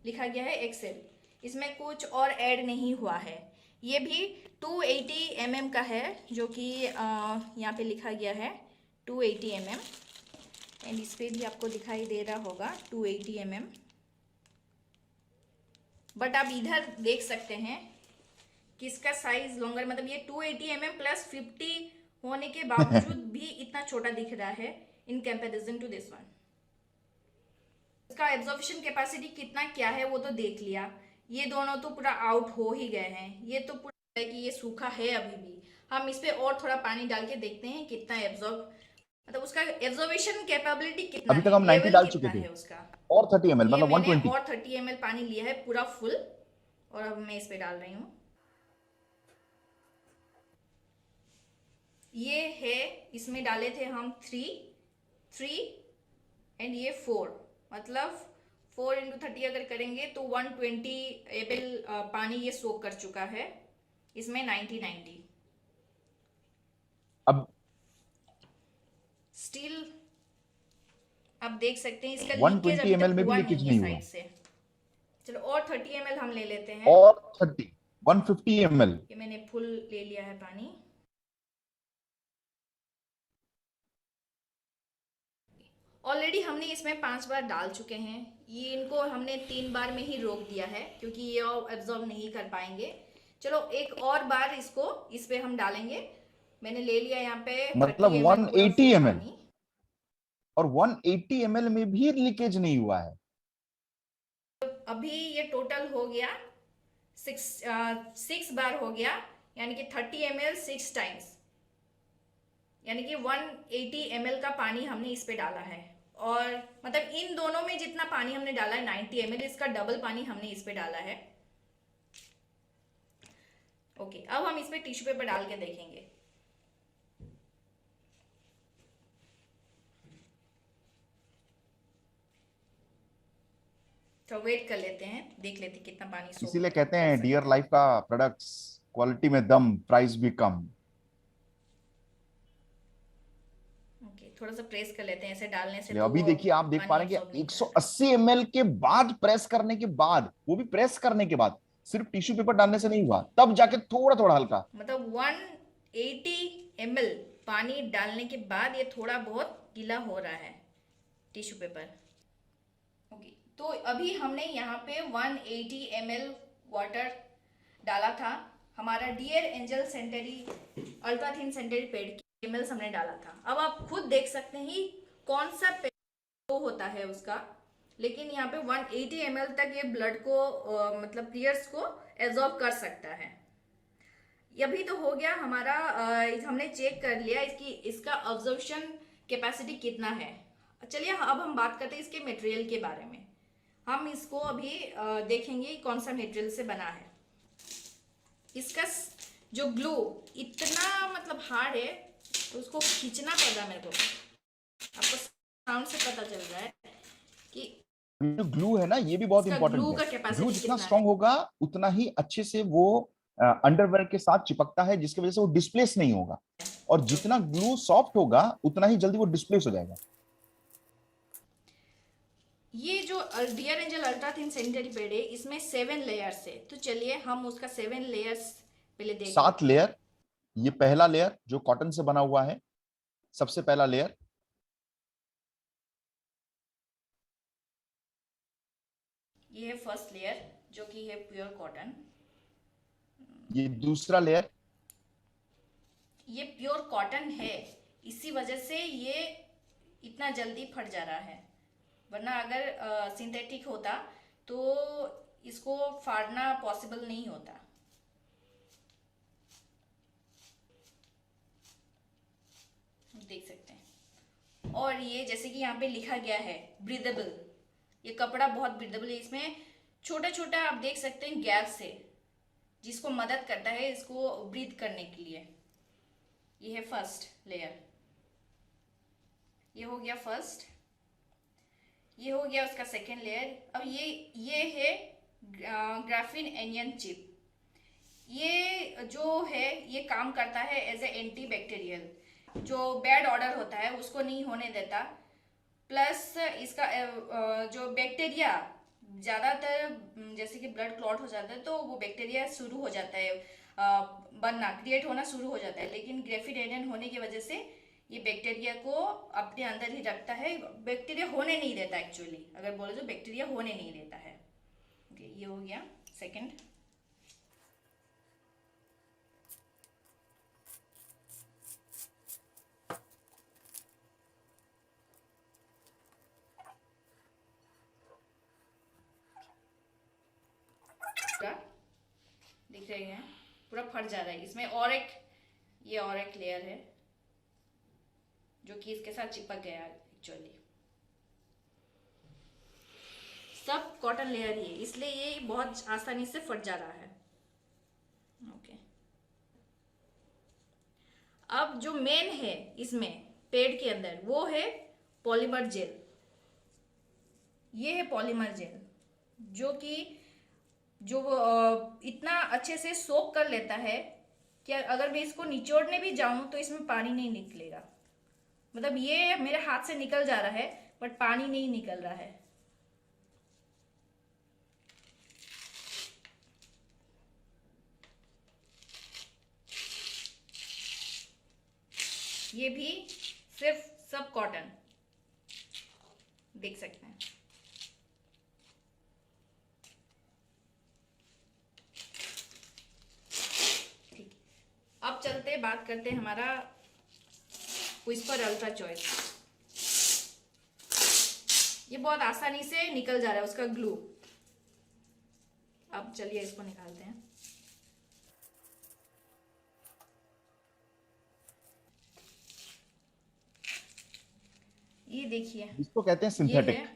लिखा गया है, एक्सेल, इसमें कुछ और ऐड नहीं हुआ है। ये भी 280 mm का है, जो कि यहाँ पे लिखा गया है 280 mm, एंड इस पे भी आपको दिखाई दे रहा होगा 280 mm। बट आप इधर देख सकते हैं कि इसका साइज लॉन्गर, मतलब ये 280 mm प्लस 50 होने के बावजूद भी इतना छोटा दिख रहा है in comparison to this one. इसका एब्जॉर्प्शन कैपेसिटी कितना क्या है वो तो देख लिया, ये दोनों तो पूरा आउट हो ही गए हैं। ये तो पूरा है कि ये सूखा है अभी भी। हम इस पे और थोड़ा पानी डाल के देखते हैं कितना एब्जॉर्ब, मतलब उसका एब्जॉर्बेशन कैपेबिलिटी कितना अभी है, तक हम 90 लेवल डाल कितना चुके थे है उसका। और 30 ml, ये मतलब मैंने 120। और 30 ml पानी लिया है पूरा फुल, और अब मैं इस पे डाल रही हूँ। ये है, इसमें डाले थे हम 3 एंड ये 4, मतलब 4 × 30 अगर करेंगे तो 120 ml पानी ये सोक कर चुका है। इसमें 90 अब स्टिल आप देख सकते हैं इसका 120 लीकेज अभी ml तक में भी हुआ लीकेज नहीं नहीं है हुआ। साइड से। चलो और 30 ml हम ले लेते हैं, और 150 ml। ये मैंने फुल ले लिया है पानी। ऑलरेडी हमने इसमें 5 बार डाल चुके हैं, ये इनको हमने 3 बार में ही रोक दिया है क्योंकि ये और एब्जॉर्ब नहीं कर पाएंगे। चलो एक और बार इसको इस पे हम डालेंगे। मैंने ले लिया यहाँ पे 30 मतलब ml पूरा 180 फुल ml, पानी। और 180 ml में भी लीकेज नहीं हुआ है। अभी ये टोटल हो गया 6 बार हो गया, यानी कि 30 ml 6 टाइम्स, यानी कि 180 ml का पानी हमने इस पे डाला है। और मतलब इन दोनों में जितना पानी हमने डाला है 90 ml, इसका डबल पानी हमने इस पे डाला है। ओके, अब हम इस पे टिश्यू पेपर डाल के देखेंगे। तो वेट कर लेते हैं, देख लेते हैं कितना पानी सोख इसीलिए कहते हैं कर सकता डियर है। लाइफ का प्रोडक्ट्स, क्वालिटी में दम, प्राइस भी कम। ओके, थोड़ा सा प्रेस कर लेते हैं, ऐसे डालने से चलिए, तो अभी वो देखिए, आप देख पानी पा रहे हैं absorb कि नहीं करेगा। 180 ml के बाद प्रेस करने के बाद, वो भी प्रेस करने के बाद, सिर्फ टिश्यू पेपर डालने से नहीं हुआ, तब जाके थोड़ा थोड़ा हल्का। मतलब 180 ml पानी डालने के बाद ये थोड़ा बहुत गीला हो रहा है टिश्यू पेपर। ओके, तो अभी हमने यहाँ पे 180 ml वाटर डाला था। हमारा Dear Angel sanitary ultra thin sanitary pad की ml हमने डाला था। अब आप खुद देख सकते हैं कौन सा पैड होता है उसका, लेकिन यहाँ पे 180 ml तक ये ब्लड को मतलब टीयर्स को एब्जॉर्ब कर सकता है। ये भी तो हो गया हमारा, हमने चेक कर लिया इसका अब्जॉर्प्शन कैपेसिटी कितना है। चलिए अब हम बात करते हैं इसके मटेरियल के बारे में। हम इसको अभी देखेंगे कौन सा मटेरियल से बना है। इसका जो ग्लू इतना मतलब हार्ड है, तो उसको खींचना पड़ रहा है मेरे को। आपको साउंड से पता चल रहा है कि जो ग्लू है ना, ये भी बहुत इसका इंपॉर्टेंट ग्लू है। का कैपेसिटी ग्लू जितना कितना है। स्ट्रांग होगा उतना ही अच्छे से वो अंडरवेयर के साथ चिपकता है, जिसकी वजह से वो डिस्प्लेस नहीं होगा, और जितना ग्लू सॉफ्ट होगा उतना ही जल्दी वो डिस्प्लेस हो जाएगा। ये जो Dear Angel ultra thin sanitary pad है, इसमें 7 लेयर्स है। तो चलिए हम उसका 7 लेयर्स पहले देख 7 लेयर। ये पहला लेयर जो कॉटन से बना हुआ है, सबसे पहला लेयर। ये है फर्स्ट लेयर जो कि है प्योर कॉटन। ये दूसरा लेयर। ये प्योर कॉटन है, इसी वजह से ये इतना जल्दी फट जा रहा है, वरना अगर सिंथेटिक होता तो इसको फाड़ना पॉसिबल नहीं होता। देख सकते हैं। और ये जैसे कि यहाँ पे लिखा गया है ब्रीदेबल, ये कपड़ा बहुत ब्रीदेबल है, इसमें छोटा छोटा आप देख सकते हैं गैप्स है जिसको मदद करता है इसको ब्रीथ करने के लिए। ये है फर्स्ट लेयर, ये हो गया फर्स्ट, ये हो गया उसका सेकेंड लेयर। अब ये है ग्राफीन एनियन चिप। ये जो है ये काम करता है एज ए एंटी बैक्टीरियल, जो बैड ऑर्डर होता है उसको नहीं होने देता। प्लस इसका जो बैक्टीरिया ज़्यादातर जैसे कि ब्लड क्लॉट हो जाता है तो वो बैक्टीरिया शुरू हो जाता है बनना, क्रिएट होना शुरू हो जाता है। लेकिन ग्राफीन एनियन होने की वजह से ये बैक्टीरिया को अपने अंदर ही रखता है, बैक्टीरिया होने नहीं देता। एक्चुअली अगर बोले तो बैक्टीरिया होने नहीं देता है। ओके, ये हो गया सेकंड। दिख रहे हैं पूरा फट जा रहा है। इसमें ये और एक लेयर है जो कि इसके साथ चिपक गया है। एक्चुअली सब कॉटन लेयर ही है, इसलिए ये बहुत आसानी से फट जा रहा है। ओके, अब जो मेन है इसमें पेड़ के अंदर वो है पॉलीमर जेल। ये है पॉलीमर जेल जो इतना अच्छे से सोक कर लेता है कि अगर मैं इसको निचोड़ने भी जाऊं तो इसमें पानी नहीं निकलेगा। मतलब ये मेरे हाथ से निकल जा रहा है बट पानी नहीं निकल रहा है। ये भी सिर्फ सब कॉटन, देख सकते हैं। अब चलते बात करते हैं हमारा विस्पर अल्ट्रा चॉइस। ये बहुत आसानी से निकल जा रहा है उसका ग्लू। अब चलिए इसको निकालते हैं। ये देखिए, इसको कहते हैं सिंथेटिक,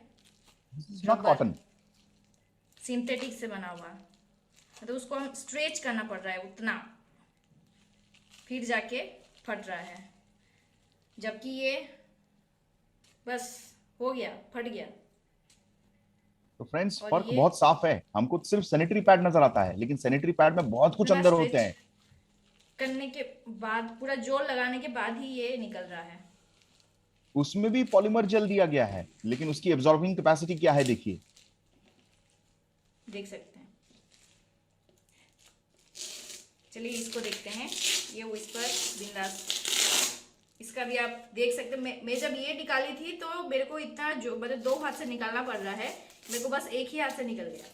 नॉट कॉटन। सिंथेटिक से बना हुआ, मतलब उसको हम स्ट्रेच करना पड़ रहा है उतना, फिर जाके फट रहा है। जबकि ये बस हो गया, फट गया। तो फ्रेंड्स और फर्क ये बहुत साफ है। हमको सिर्फ सैनिटरी पैड नजर आता है, लेकिन सैनिटरी पैड में बहुत कुछ बिना अंदर stretch होते हैं। करने के बाद, पूरा जोर लगाने के बाद ही ये निकल रहा है। उसमें भी पॉलीमर जेल दिया गया है, लेकिन उसकी एब्जॉर्बिंग कैपेसिटी क्या है देखिए। देख सकते हैं। चलिए इसको देखते हैं। ये विस्पर बिंदास, इसका भी आप देख सकते हैं। मैं जब ये निकाली थी तो मेरे को इतना जो मतलब 2 हाथ से निकालना पड़ रहा है, मेरे को बस एक ही हाथ से निकल गया।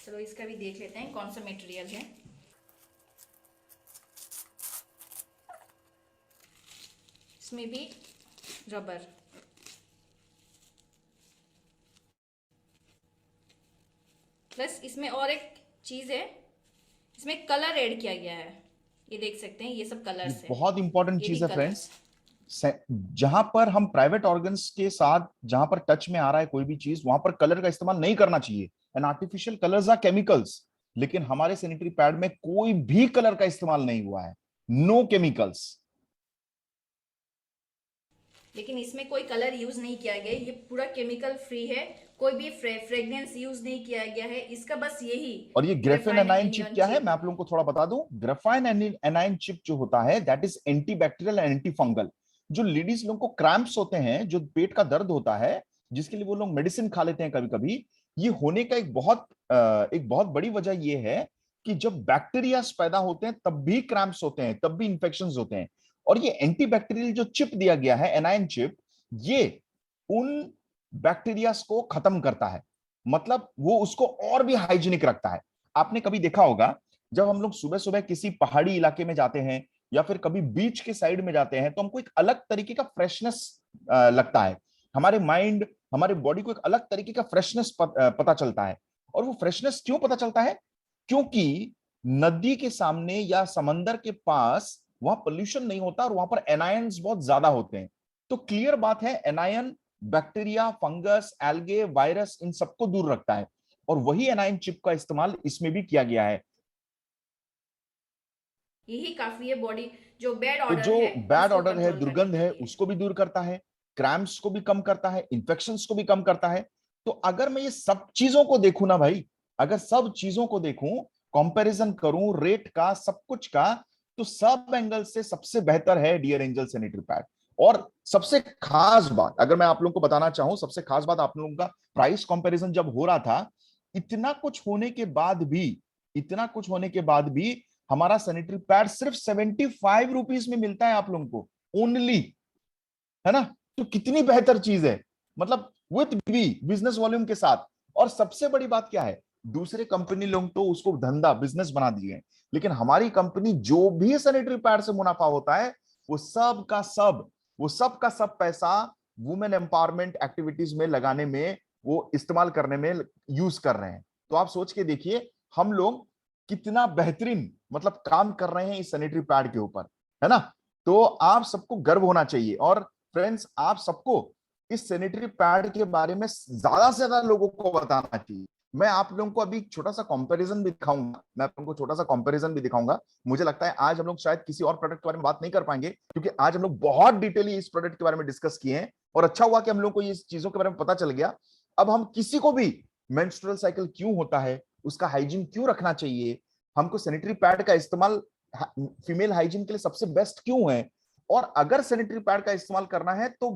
चलो इसका भी देख लेते हैं कौन सा मटेरियल है। इसमें भी रबर, प्लस इसमें और एक चीज है, इसमें कलर ऐड किया गया है। ये देख सकते हैं, ये सब कलर्स है। बहुत इंपॉर्टेंट ये चीज भी है फ्रेंड्स। जहां पर हम प्राइवेट ऑर्गन्स के साथ जहां पर टच में आ रहा है कोई भी चीज, वहां पर कलर का इस्तेमाल नहीं करना चाहिए। And artificial colours or chemicals, लेकिन हमारे सैनिटरी पैड में कोई भी कलर का इस्तेमाल नहीं हुआ है, नो केमिकल्स। लेकिन इसमें कोई कलर यूज नहीं किया गया, ये पूरा केमिकल फ्री है, कोई भी फ्रेग्रेंस यूज नहीं किया गया है। इसका बस यही। और ये ग्रेफेन एनाइन चिप क्या है, चिप। मैं आप लोगों को थोड़ा बता दूं। ग्रेफाइन एनाइन चिप जो होता है, that is anti bacterial and anti fungal. जो लेडीज लोगों को क्रैम्प्स होते हैं, जो पेट का दर्द होता है, जिसके लिए वो लोग मेडिसिन खा लेते हैं कभी कभी, ये होने का एक बहुत बड़ी वजह ये है कि जब बैक्टीरिया पैदा होते हैं तब भी क्रैम्प्स होते हैं, तब भी इंफेक्शंस होते हैं। और ये एंटी बैक्टीरियल जो चिप दिया गया है, एनाइन चिप, ये उन बैक्टीरिया को खत्म करता है। मतलब वो उसको और भी हाइजीनिक रखता है। आपने कभी देखा होगा, जब हम लोग सुबह सुबह किसी पहाड़ी इलाके में जाते हैं या फिर कभी बीच के साइड में जाते हैं तो हमको एक अलग तरीके का फ्रेशनेस लगता है। हमारे माइंड, हमारे बॉडी को एक अलग तरीके का फ्रेशनेस पता चलता है। और वो फ्रेशनेस क्यों पता चलता है? क्योंकि नदी के सामने या समंदर के पास वहां पोल्यूशन नहीं होता और वहां पर एनायंस बहुत ज्यादा होते हैं। तो क्लियर बात है, एनायन बैक्टीरिया, फंगस, एल्गे, वायरस इन सबको दूर रखता है। और वही एनायन चिप का इस्तेमाल इसमें भी किया गया है। यही काफी है, बॉडी जो बैड तो ऑर्डर जो है बैड उसको ऑर्डर है, कंट्रोल करने दुर्गंध के है, लिए। उसको भी दूर करता है, क्रैम्प्स को भी कम करता है, इंफेक्शंस को भी कम करता है। तो अगर मैं ये सब चीजों को देखूं ना भाई, अगर सब चीजों को देखूं, कंपैरिजन करूं रेट का, सब कुछ का, तो सब एंगल से सबसे बेहतर है डियर एंजल सैनिटरी पैड। और सबसे खास बात अगर मैं आप लोगों को बताना चाहूं, सबसे खास बात आप लोगों का प्राइस कंपैरिजन जब हो रहा था, इतना कुछ होने के बाद भी, इतना कुछ होने के बाद भी हमारा सैनिटरी पैड सिर्फ 75 रुपीज में मिलता है आप लोगों को ओनली, है ना? तो कितनी बेहतर चीज है, मतलब विथ बी बिजनेस वॉल्यूम के साथ। और सबसे बड़ी बात क्या है, दूसरे कंपनी लोग तो उसको धंधा बिजनेस बना दिए हैं, लेकिन हमारी कंपनी जो भी सैनिटरी पैड से मुनाफा होता है वो सब का सब, वो सब का सब पैसा वुमेन एम्पावरमेंट एक्टिविटीज में लगाने में, वो इस्तेमाल करने में यूज कर रहे हैं। तो आप सोच के देखिए हम लोग कितना बेहतरीन मतलब काम कर रहे हैं इस सैनिटरी पैड के ऊपर, है ना? तो आप सबको गर्व होना चाहिए। और फ्रेंड्स, आप सबको इस सैनिटरी पैड के बारे में ज्यादा से ज्यादा लोगों को बताना चाहिए। मैं आप लोगों को अभी छोटा सा कंपैरिजन भी दिखाऊंगा, मैं आप लोगों को छोटा सा कंपैरिजन भी दिखाऊंगा। मुझे लगता है आज हम लोग शायद किसी और प्रोडक्ट के बारे में बात नहीं कर पाएंगे, क्योंकि आज हम लोग बहुत डिटेली इस प्रोडक्ट के बारे में डिस्कस किए हैं। और अच्छा हुआ कि हम लोग को ये चीजों के बारे में पता चल गया। अब हम किसी को भी मेंस्ट्रुअल साइकिल क्यों होता है, उसका हाइजीन क्यों रखना चाहिए, हमको सैनिटरी पैड का इस्तेमाल फीमेल हाइजीन के लिए सबसे बेस्ट क्यों है, और अगर सैनिटरी पैड का इस्तेमाल करना है तो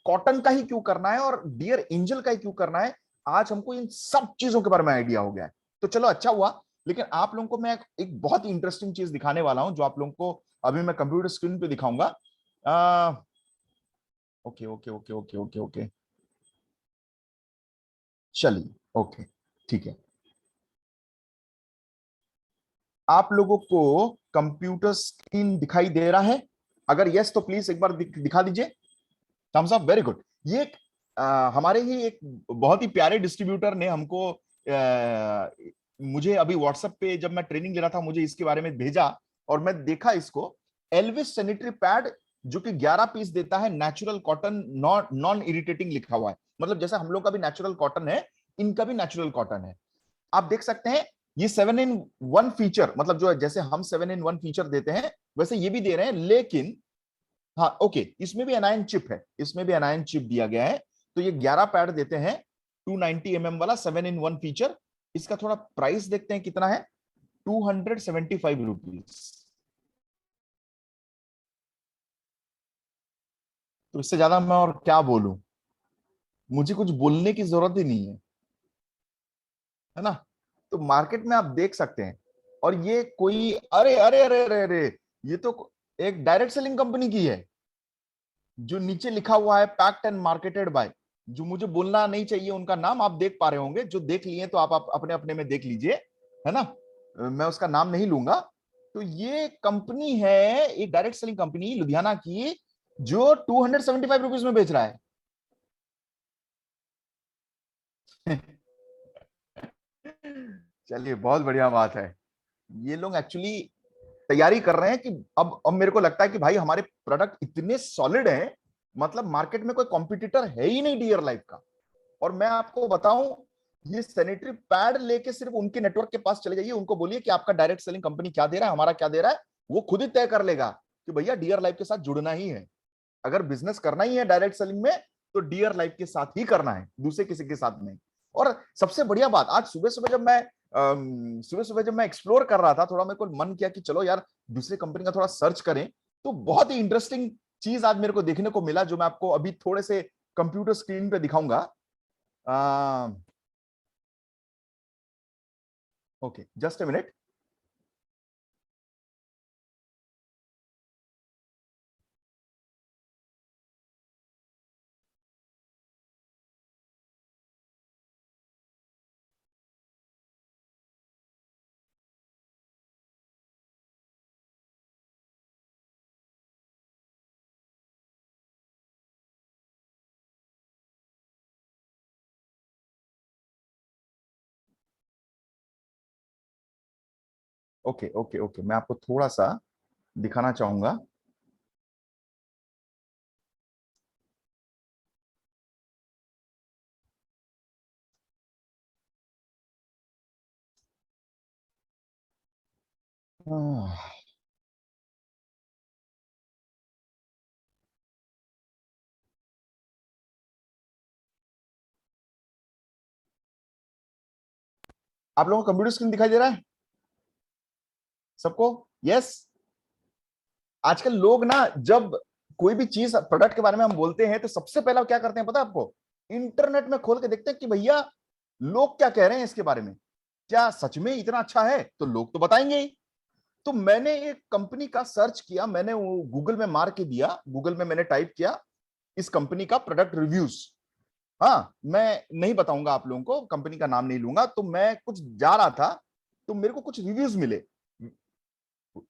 कॉटन का ही क्यों करना है और डियर एंजल का ही क्यों करना है, आज हमको इन सब चीजों के बारे में आइडिया हो गया है। तो चलो अच्छा हुआ। लेकिन आप लोगों को मैं एक बहुत ही इंटरेस्टिंग चीज दिखाने वाला हूं, जो आप लोगों को अभी मैं कंप्यूटर स्क्रीन पे दिखाऊंगा। Okay okay okay okay okay okay, चलिए ओके, ठीक है। आप लोगों को कंप्यूटर स्क्रीन दिखाई दे रहा है? अगर यस तो प्लीज एक बार दिखा दीजिए, थम्स अप, वेरी गुड। ये हमारे ही एक बहुत ही प्यारे डिस्ट्रीब्यूटर ने हमको मुझे अभी व्हाट्सएप पे जब मैं ट्रेनिंग ले रहा था मुझे इसके बारे में भेजा, और मैं देखा इसको, एल्विस सैनिटरी पैड, जो कि 11 पीस देता है, नेचुरल कॉटन, नॉन इरिटेटिंग लिखा हुआ है। मतलब जैसे हम लोग का भी नेचुरल कॉटन है, इनका भी नेचुरल कॉटन है। आप देख सकते हैं ये 7 in 1 फीचर, मतलब जो है जैसे हम 7 in 1 फीचर देते हैं वैसे ये भी दे रहे हैं। लेकिन हाँ ओके, इसमें भी एनायन चिप है, इसमें भी एनायन चिप दिया गया है। तो ये 11 पैड देते हैं, 290 mm वाला 7 in 1 फीचर। इसका थोड़ा प्राइस देखते हैं कितना है, 275 रुपीज। तो इससे ज्यादा मैं और क्या बोलूं, मुझे कुछ बोलने की जरूरत ही नहीं है ना? तो मार्केट में आप देख सकते हैं। और ये कोई, अरे अरे अरे अरे अरे, ये तो एक डायरेक्ट सेलिंग कंपनी की है, जो नीचे लिखा हुआ है पैक्ड एंड मार्केटेड बाय, जो मुझे बोलना नहीं चाहिए उनका नाम आप देख पा रहे होंगे, जो देख लिए तो आप अपने अपने में देख लीजिए, है ना? मैं उसका नाम नहीं लूंगा। तो ये कंपनी है, एक डायरेक्ट सेलिंग कंपनी लुधियाना की, जो 275 रुपीज में बेच रहा है। चलिए, बहुत बढ़िया बात है। ये लोग एक्चुअली तैयारी कर रहे हैं कि अब मेरे को लगता है कि भाई हमारे प्रोडक्ट इतने सॉलिड हैं, मतलब मार्केट में कोई कॉम्पिटिटर है ही नहीं डियर लाइफ का। और मैं आपको बताऊं, ये सैनिटरी पैड लेके सिर्फ उनके नेटवर्क के पास चले जाइए, उनको बोलिए कि आपका डायरेक्ट सेलिंग कंपनी क्या दे रहा है, हमारा क्या दे रहा है, वो खुद ही तय कर लेगा कि भैया डियर लाइफ के साथ जुड़ना ही है। अगर बिजनेस करना ही है डायरेक्ट सेलिंग में, तो डियर लाइफ के साथ ही करना है, दूसरे किसी के साथ नहीं। और सबसे बढ़िया बात, आज सुबह सुबह सुबह जब मैं एक्सप्लोर कर रहा था, थोड़ा मेरे को मन किया कि चलो यार दूसरे कंपनी का थोड़ा सर्च करें, तो बहुत ही इंटरेस्टिंग चीज आज मेरे को देखने को मिला, जो मैं आपको अभी थोड़े से कंप्यूटर स्क्रीन पे दिखाऊंगा। Okay, just a minute. Okay okay okay, मैं आपको थोड़ा सा दिखाना चाहूंगा। आह, आप लोगों को कंप्यूटर स्क्रीन दिखाई दे रहा है सबको? यस। आजकल लोग ना, जब कोई भी चीज प्रोडक्ट के बारे में हम बोलते हैं तो सबसे पहला क्या करते हैं पता है आपको? इंटरनेट में खोल के देखते हैं कि भैया लोग क्या कह रहे हैं इसके बारे में, क्या सच में इतना अच्छा है? तो लोग तो बताएंगे ही। तो मैंने एक कंपनी का सर्च किया, मैंने वो गूगल में मार के दिया, गूगल में मैंने टाइप किया इस कंपनी का प्रोडक्ट रिव्यूज। हाँ, मैं नहीं बताऊंगा आप लोगों को, कंपनी का नाम नहीं लूंगा। तो मैं कुछ जा रहा था तो मेरे को कुछ रिव्यूज मिले।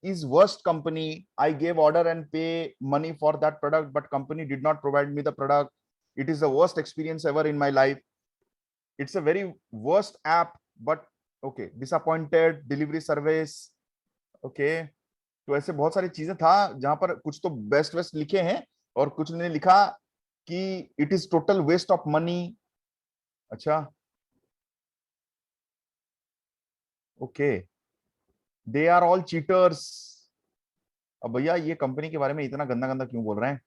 is worst company. I gave order and pay money for that product, but company did not provide me the product. It is the worst experience ever in my life. It's a very worst app, but okay. Disappointed delivery service. Okay. तो ऐसे बहुत सारी चीजें था जहां पर कुछ तो बेस्ट वेस्ट लिखे हैं और कुछ ने लिखा कि it is total waste of money. अच्छा, okay, they are all cheaters. अब भैया ये कंपनी के बारे में इतना गंदा गंदा क्यों बोल रहे हैं?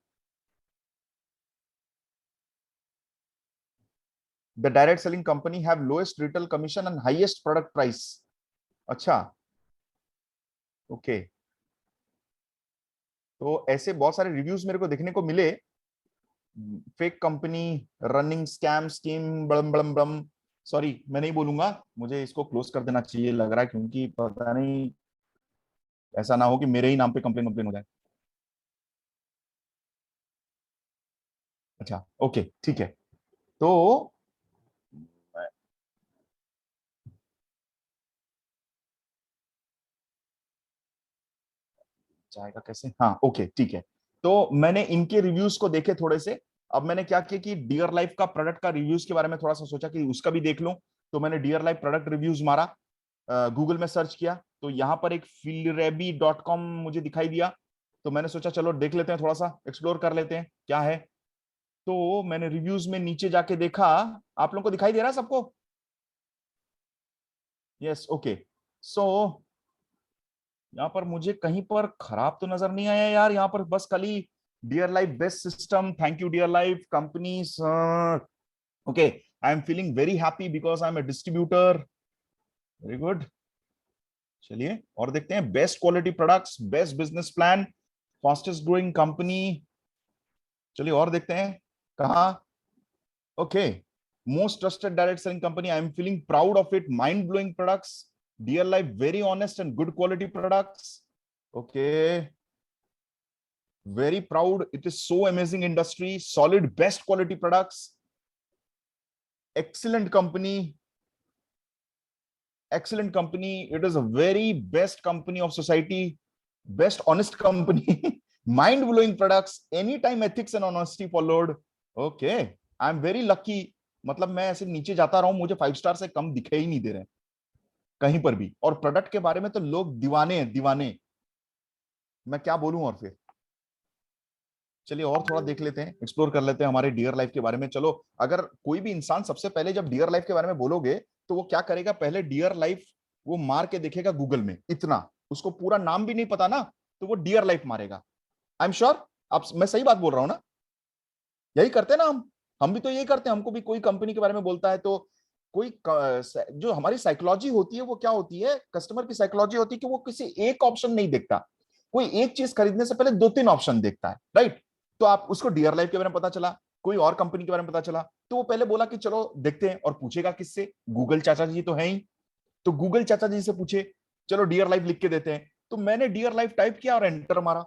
The direct selling company have lowest retail commission and highest product price. अच्छा, ओके। तो ऐसे बहुत सारे रिव्यूज मेरे को देखने को मिले। Fake company, running scam scheme, बड़म बड़म बड़म। सॉरी, मैं नहीं बोलूंगा, मुझे इसको क्लोज कर देना चाहिए लग रहा है, क्योंकि पता नहीं ऐसा ना हो कि मेरे ही नाम पे कंप्लेन कंप्लेन हो जाए। अच्छा, ओके, ठीक है। तो जाएगा कैसे? हाँ, ओके, ठीक है। तो मैंने इनके रिव्यूज को देखे थोड़े से। अब मैंने क्या किया कि डियर लाइफ का प्रोडक्ट का रिव्यूज के बारे में थोड़ा सा सोचा कि उसका भी देख लूं। तो मैंने डियर लाइफ प्रोडक्ट रिव्यूज मारा, गूगल में सर्च किया, तो यहाँ पर एक feelrebi.com मुझे दिखाई दिया। तो मैंने सोचा चलो देख लेते हैं, थोड़ा सा एक्सप्लोर कर लेते हैं क्या है। तो मैंने रिव्यूज में नीचे जाके देखा। आप लोगों को दिखाई दे रहा है सबको? Yes, okay. सो यहाँ पर मुझे कहीं पर खराब तो नजर नहीं आया यार, यहाँ पर बस खाली Dear Life best system, thank you Dear Life companies. Okay, I am feeling very happy because I am a distributor. Very good. चलिए और देखते हैं, best quality products, best business plan, fastest growing company. चलिए और देखते हैं कहा। Okay, most trusted direct selling company, I am feeling proud of it, mind blowing products, Dear Life very honest and good quality products. Okay, very proud, it is so amazing industry, solid best quality products, excellent company, excellent company, it is a very best company of society, best honest company, mind blowing products, anytime ethics and honesty followed. Okay, I am very lucky। मतलब मैं ऐसे नीचे जाता रहा हूं, मुझे 5 star से कम दिखाई ही नहीं दे रहे कहीं पर भी, और प्रोडक्ट के बारे में तो लोग दीवाने हैं, दीवाने। मैं क्या बोलूं और फिर। चलिए और थोड़ा देख लेते हैं, एक्सप्लोर कर लेते हैं हमारे डियर लाइफ के बारे में। चलो, अगर कोई भी इंसान सबसे पहले जब डियर लाइफ के बारे में बोलोगे तो वो क्या करेगा, पहले डियर लाइफ वो मार के देखेगा गूगल में। इतना उसको पूरा नाम भी नहीं पता ना, तो वो डियर लाइफ मारेगा। आई एम श्योर आप, मैं सही बात बोल रहा हूं ना? यही करते हैं ना हम भी तो यही करते हैं। हमको भी कोई कंपनी के बारे में बोलता है तो कोई जो हमारी साइकोलॉजी होती है वो क्या होती है, कस्टमर की साइकोलॉजी होती है कि वो किसी एक ऑप्शन नहीं देखता, कोई एक चीज खरीदने से पहले 2-3 ऑप्शन देखता है, राइट? तो आप उसको डियर लाइफ के बारे में पता चला, कोई और कंपनी के बारे में पता चला, तो वो पहले बोला कि चलो देखते हैं, और पूछेगा किससे? गूगल चाचा जी तो है ही, तो गूगल चाचा जी से पूछे, चलो डियर लाइफ लिख के देते हैं। तो मैंने डियर लाइफ टाइप किया और एंटर मारा।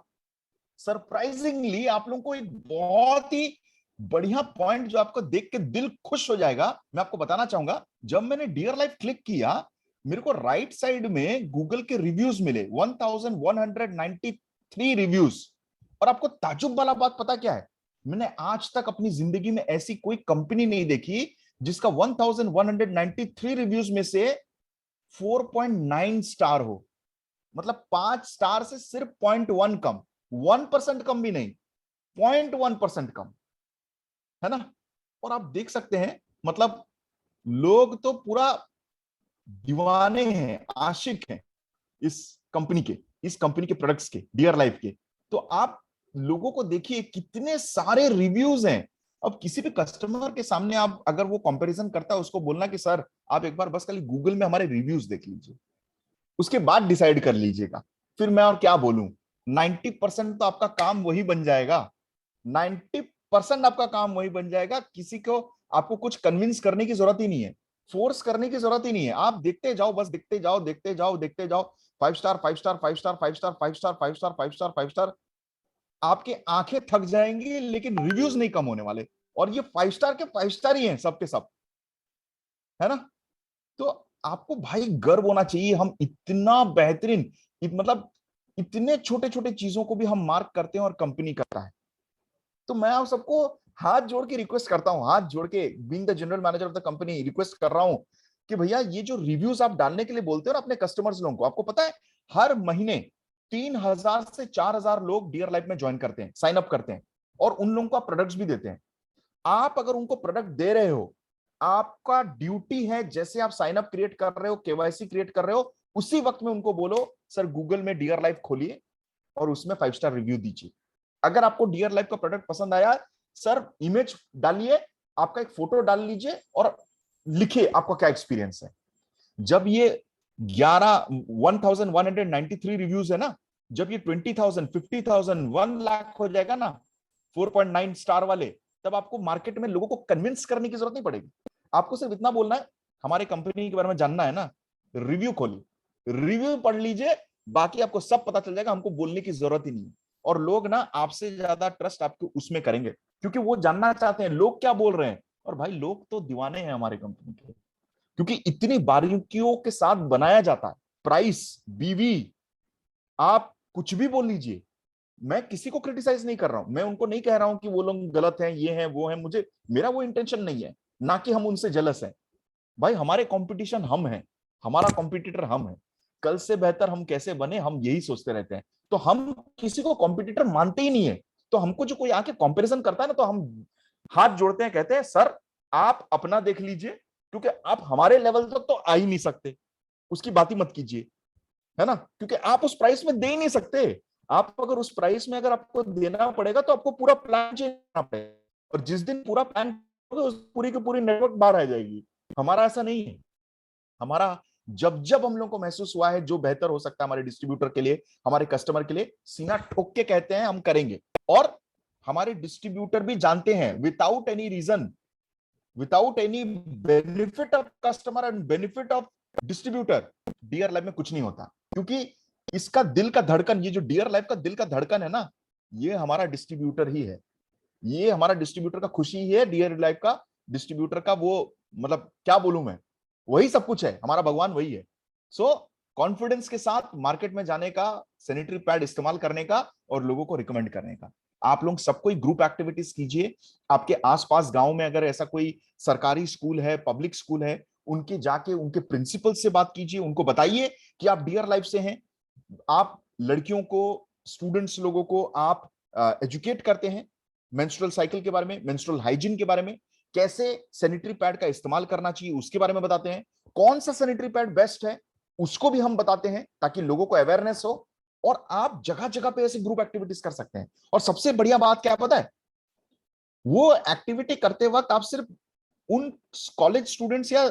सरप्राइजिंगली आप लोगों को एक बहुत ही बढ़िया पॉइंट जो आपको देख के दिल खुश हो जाएगा, मैं आपको बताना चाहूंगा। जब मैंने डियर लाइफ क्लिक किया, मेरे को राइट साइड में गूगल के रिव्यूज मिले, 1193 रिव्यूज। और आपको ताजुब वाला बात पता क्या है, मैंने आज तक अपनी जिंदगी में ऐसी कोई कंपनी नहीं देखी जिसका 1193 रिव्यूज में से 4.9 स्टार हो। मतलब 5 स्टार से सिर्फ 0.1 कम, 1% कम भी नहीं, 0.1% कम, है ना। और आप देख सकते हैं मतलब लोग तो पूरा दीवाने हैं, आशिक हैं इस कंपनी के, इस कंपनी के प्रोडक्ट्स के, डियर लाइफ के। तो आप लोगों को देखिए कितने सारे रिव्यूज हैं। अब किसी भी कस्टमर के सामने आप अगर वो कंपैरिजन करता है, उसको बोलना कि सर आप एक बार बस खाली गूगल में हमारे रिव्यूज देख लीजिए, उसके बाद डिसाइड कर लीजिएगा, फिर मैं और क्या बोलूं। 90% तो आपका काम वही बन जाएगा, 90% आपका काम वही बन जाएगा। किसी को आपको कुछ कन्विंस करने की जरूरत ही नहीं है, फोर्स करने की जरूरत ही नहीं है। आप देखते जाओ, बस देखते जाओ, देखते जाओ, देखते जाओ। 5 star, 5 star, 5 star, 5 star, 5 star, 5 star, 5 star, 5 star. आपकी आंखें थक जाएंगी लेकिन रिव्यूज नहीं कम होने वाले। और ये 5 स्टार के 5 स्टार ही हैं सबके सब, है ना। तो आपको भाई गर्व होना चाहिए, हम इतना बेहतरीन, मतलब इतने छोटे छोटे चीजों को भी हम मार्क करते हैं और कंपनी करता है। तो मैं आप सबको हाथ जोड़ के रिक्वेस्ट करता हूं, हाथ जोड़ के being the general manager of the company request कर रहा हूं कि भैया ये जो रिव्यूज आप डालने के लिए बोलते हो ना अपने कस्टमर्स लोगों को, आपको पता है हर महीने 3,000 से 4,000 लोग डियर लाइफ में ज्वाइन करते हैं, साइन अप करते हैं, और उन लोगों को आप प्रोडक्ट्स भी देते हैं। आप अगर उनको प्रोडक्ट दे रहे हो, आपका ड्यूटी है, जैसे आप साइन अप क्रिएट कर रहे हो, केवाईसी क्रिएट कर रहे हो, उसी वक्त में उनको बोलो सर गूगल में डियर लाइफ खोलिए और उसमें 5 स्टार रिव्यू दीजिए। अगर आपको डियर लाइफ का प्रोडक्ट पसंद आया, सर इमेज डालिए, आपका एक फोटो डाल लीजिए और लिखिए आपका क्या एक्सपीरियंस है। जब ये 1193 रिव्यूज है ना, जब ये 20,000, 50,000, 1 लाख हो जाएगा ना 4.9 स्टार वाले, तब आपको मार्केट में लोगों को कन्विंस करने की जरूरत नहीं पड़ेगी। आपको सिर्फ इतना बोलना है, हमारे कंपनी के बारे में जानना है ना, रिव्यू खोलिए, रिव्यू पढ़ लीजिए, बाकी आपको सब पता चल जाएगा, हमको बोलने की जरूरत ही नहीं है। और लोग ना आपसे ज्यादा ट्रस्ट आपको उसमें करेंगे, क्योंकि वो जानना चाहते हैं लोग क्या बोल रहे हैं। और भाई लोग तो दीवाने हैं हमारे कंपनी के, क्योंकि इतनी बारीकियों के साथ बनाया जाता है। प्राइस, बीवी, आप कुछ भी बोल लीजिए, मैं किसी को क्रिटिसाइज नहीं कर रहा हूं, मैं उनको नहीं कह रहा हूं कि वो लोग गलत हैं, ये हैं, वो हैं, मुझे मेरा वो इंटेंशन नहीं है, ना कि हम उनसे जलस हैं। भाई हमारे कंपटीशन हम हैं, हमारा कॉम्पिटिटर हम है, कल से बेहतर हम कैसे बने, हम यही सोचते रहते हैं। तो हम किसी को कॉम्पिटिटर मानते ही नहीं है। तो हमको जो कोई आके कंपैरिजन करता है ना, तो हम हाथ जोड़ते हैं, कहते हैं सर आप अपना देख लीजिए, क्योंकि आप हमारे लेवल तक तो आ ही नहीं सकते, उसकी बात ही मत कीजिए, है ना। क्योंकि आप उस प्राइस में दे ही नहीं सकते। आप अगर उस प्राइस में अगर आपको देना पड़ेगा तो आपको पूरा प्लान चेंज करना पड़ेगा, और जिस दिन पूरा प्लान उस पूरी की पूरी नेटवर्क बाहर आ जाएगी। हमारा ऐसा नहीं है। हमारा जब जब हम लोग को महसूस हुआ है जो बेहतर हो सकता है हमारे डिस्ट्रीब्यूटर के लिए, हमारे कस्टमर के लिए, सीना ठोक के कहते हैं हम करेंगे। और हमारे डिस्ट्रीब्यूटर भी जानते हैं, without any reason, without any benefit of customer and benefit of distributor, Dear Life में कुछ नहीं होता। क्योंकि इसका दिल का धड़कन, ये जो डियर लाइफ का दिल का धड़कन है ना, ये हमारा डिस्ट्रीब्यूटर ही है। ये हमारा डिस्ट्रीब्यूटर का खुशी ही है, डियर लाइफ का डिस्ट्रीब्यूटर का वो, मतलब क्या बोलूं मैं, वही सब कुछ है, हमारा भगवान वही है। सो कॉन्फिडेंस के साथ मार्केट में जाने का, सैनिटरी पैड इस्तेमाल करने का और लोगों को रिकमेंड करने का। आप लोग सब कोई ग्रुप एक्टिविटीज कीजिए। आपके आसपास गांव में अगर ऐसा कोई सरकारी स्कूल है, पब्लिक स्कूल है, उनके जाके उनके प्रिंसिपल से बात कीजिए, उनको बताइए कि आप डियर लाइफ से हैं, आप लड़कियों को, स्टूडेंट्स लोगों को आप एजुकेट करते हैं मेंस्ट्रुअल साइकिल के बारे में, मेंस्ट्रुअल हाइजीन के बारे में, कैसे सैनिटरी पैड का इस्तेमाल करना चाहिए उसके बारे में बताते हैं, कौन सा सैनिटरी पैड बेस्ट है उसको भी हम बताते हैं, ताकि लोगों को अवेयरनेस हो। और आप जगह जगह पे ऐसे ग्रुप एक्टिविटीज कर सकते हैं। और सबसे बढ़िया बात क्या पता है, वो एक्टिविटी करते वक्त आप सिर्फ उन कॉलेज स्टूडेंट्स या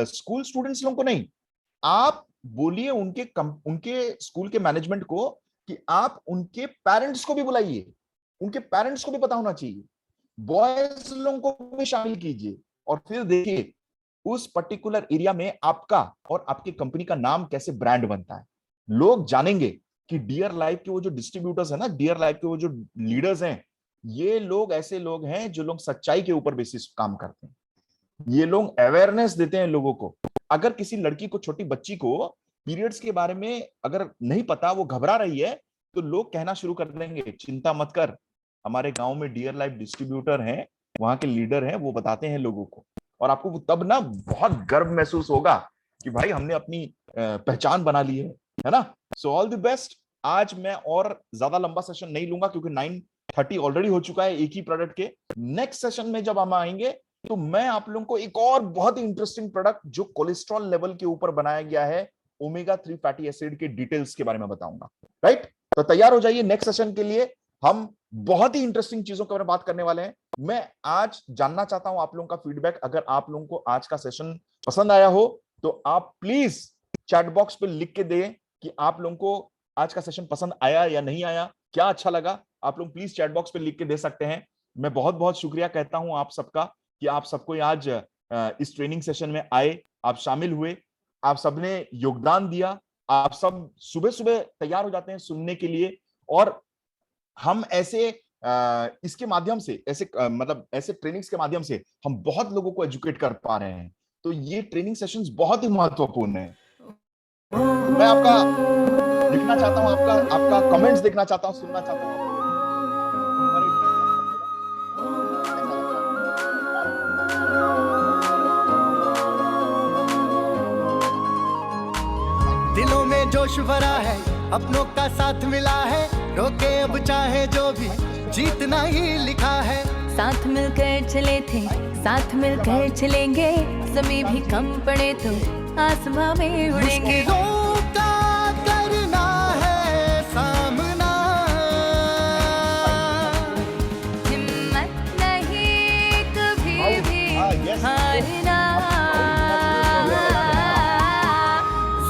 स्कूल स्टूडेंट्स लोगों को नहीं, आप बोलिए उनके स्कूल के मैनेजमेंट को कि आप उनके पेरेंट्स को भी बुलाइए, उनके पेरेंट्स को भी पता होना चाहिए, बॉयज लोगों को भी शामिल कीजिए। और फिर देखिए उस पर्टिकुलर एरिया में आपका और आपकी कंपनी का नाम कैसे ब्रांड बनता है। लोग जानेंगे कि डियर लाइफ के वो जो डिस्ट्रीब्यूटर्स है ना, डियर लाइफ के वो जो लीडर्स हैं, ये लोग ऐसे लोग हैं जो लोग सच्चाई के ऊपर बेसिस काम करते हैं। ये लोग अवेयरनेस देते हैं लोगों को। अगर किसी लड़की को, छोटी बच्ची को पीरियड्स के बारे में अगर नहीं पता, वो घबरा रही है, तो लोग कहना शुरू कर देंगे चिंता मत कर, हमारे गांव में डियर लाइफ डिस्ट्रीब्यूटर हैं, वहां के लीडर हैं, वो बताते हैं लोगों को। और आपको तब ना बहुत गर्व महसूस होगा कि भाई हमने अपनी पहचान बना ली है, है ना? So all the best. आज मैं और ज्यादा लंबा सेशन नहीं लूंगा क्योंकि 9:30 ऑलरेडी हो चुका है एक ही प्रोडक्ट के। नेक्स्ट सेशन में जब हम आएंगे तो मैं आप लोगों को एक और बहुत ही इंटरेस्टिंग प्रोडक्ट जो कोलेस्ट्रॉल लेवल के ऊपर बनाया गया है, ओमेगा 3 फैटी एसिड के डिटेल्स के बारे में बताऊंगा। राइट? तो तैयार हो जाइए नेक्स्ट सेशन के लिए। हम बहुत ही इंटरेस्टिंग चीजों के बारे में बात करने वाले हैं। मैं आज जानना चाहता हूं आप लोगों का फीडबैक। अगर आप लोगों को आज का सेशन पसंद आया हो तो आप प्लीज चैट बॉक्स पे लिख के दें कि आप लोगों को आज का सेशन पसंद आया या नहीं आया, क्या अच्छा लगा। आप लोग प्लीज चैट बॉक्स पे लिख के दे सकते हैं। मैं बहुत बहुत शुक्रिया कहता हूं आप सबका कि आप सबको आज इस ट्रेनिंग सेशन में आए, आप शामिल हुए, आप सबने योगदान दिया। आप सब सुबह सुबह तैयार हो जाते हैं सुनने के लिए, और हम ऐसे इसके माध्यम से ऐसे मतलब ऐसे ट्रेनिंग्स के माध्यम से हम बहुत लोगों को एजुकेट कर पा रहे हैं। तो ये ट्रेनिंग सेशंस बहुत ही महत्वपूर्ण है। मैं आपका लिखना चाहता हूं, आपका कमेंट्स देखना चाहता हूं, सुनना चाहता हूं। दिलों में जोश भरा है, अपनों का साथ मिला है, रोके अब चाहे जो भी जीतना ही लिखा है। साथ मिलकर चले थे, साथ मिलकर चलेंगे, समय भी कम पड़े तो आसमां में उड़ेंगे। मुश्किलों का करना है सामना, हिम्मत नहीं कभी भी हारना।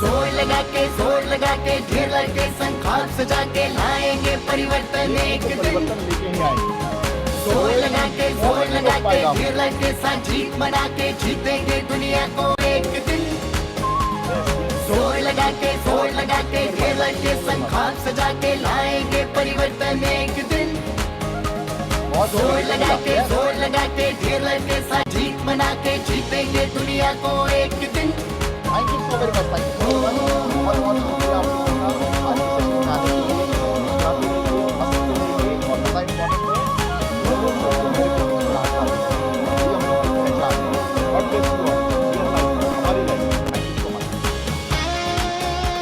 जोर लगा के ढेर लगे संखाल सजा के लाएंगे परिवर्तन एक दिन। जोर लगा के ढेर लगे साथ जीत मना के जीतेंगे दुनिया को एक दिन। जोर लगा के ढेर लगे संखाल सजा के लाएंगे परिवर्तन एक दिन। जोर लगा के ढेर लगे साथ जीत मना के जीतेंगे दुनिया को एक दिन। Thank you so very much.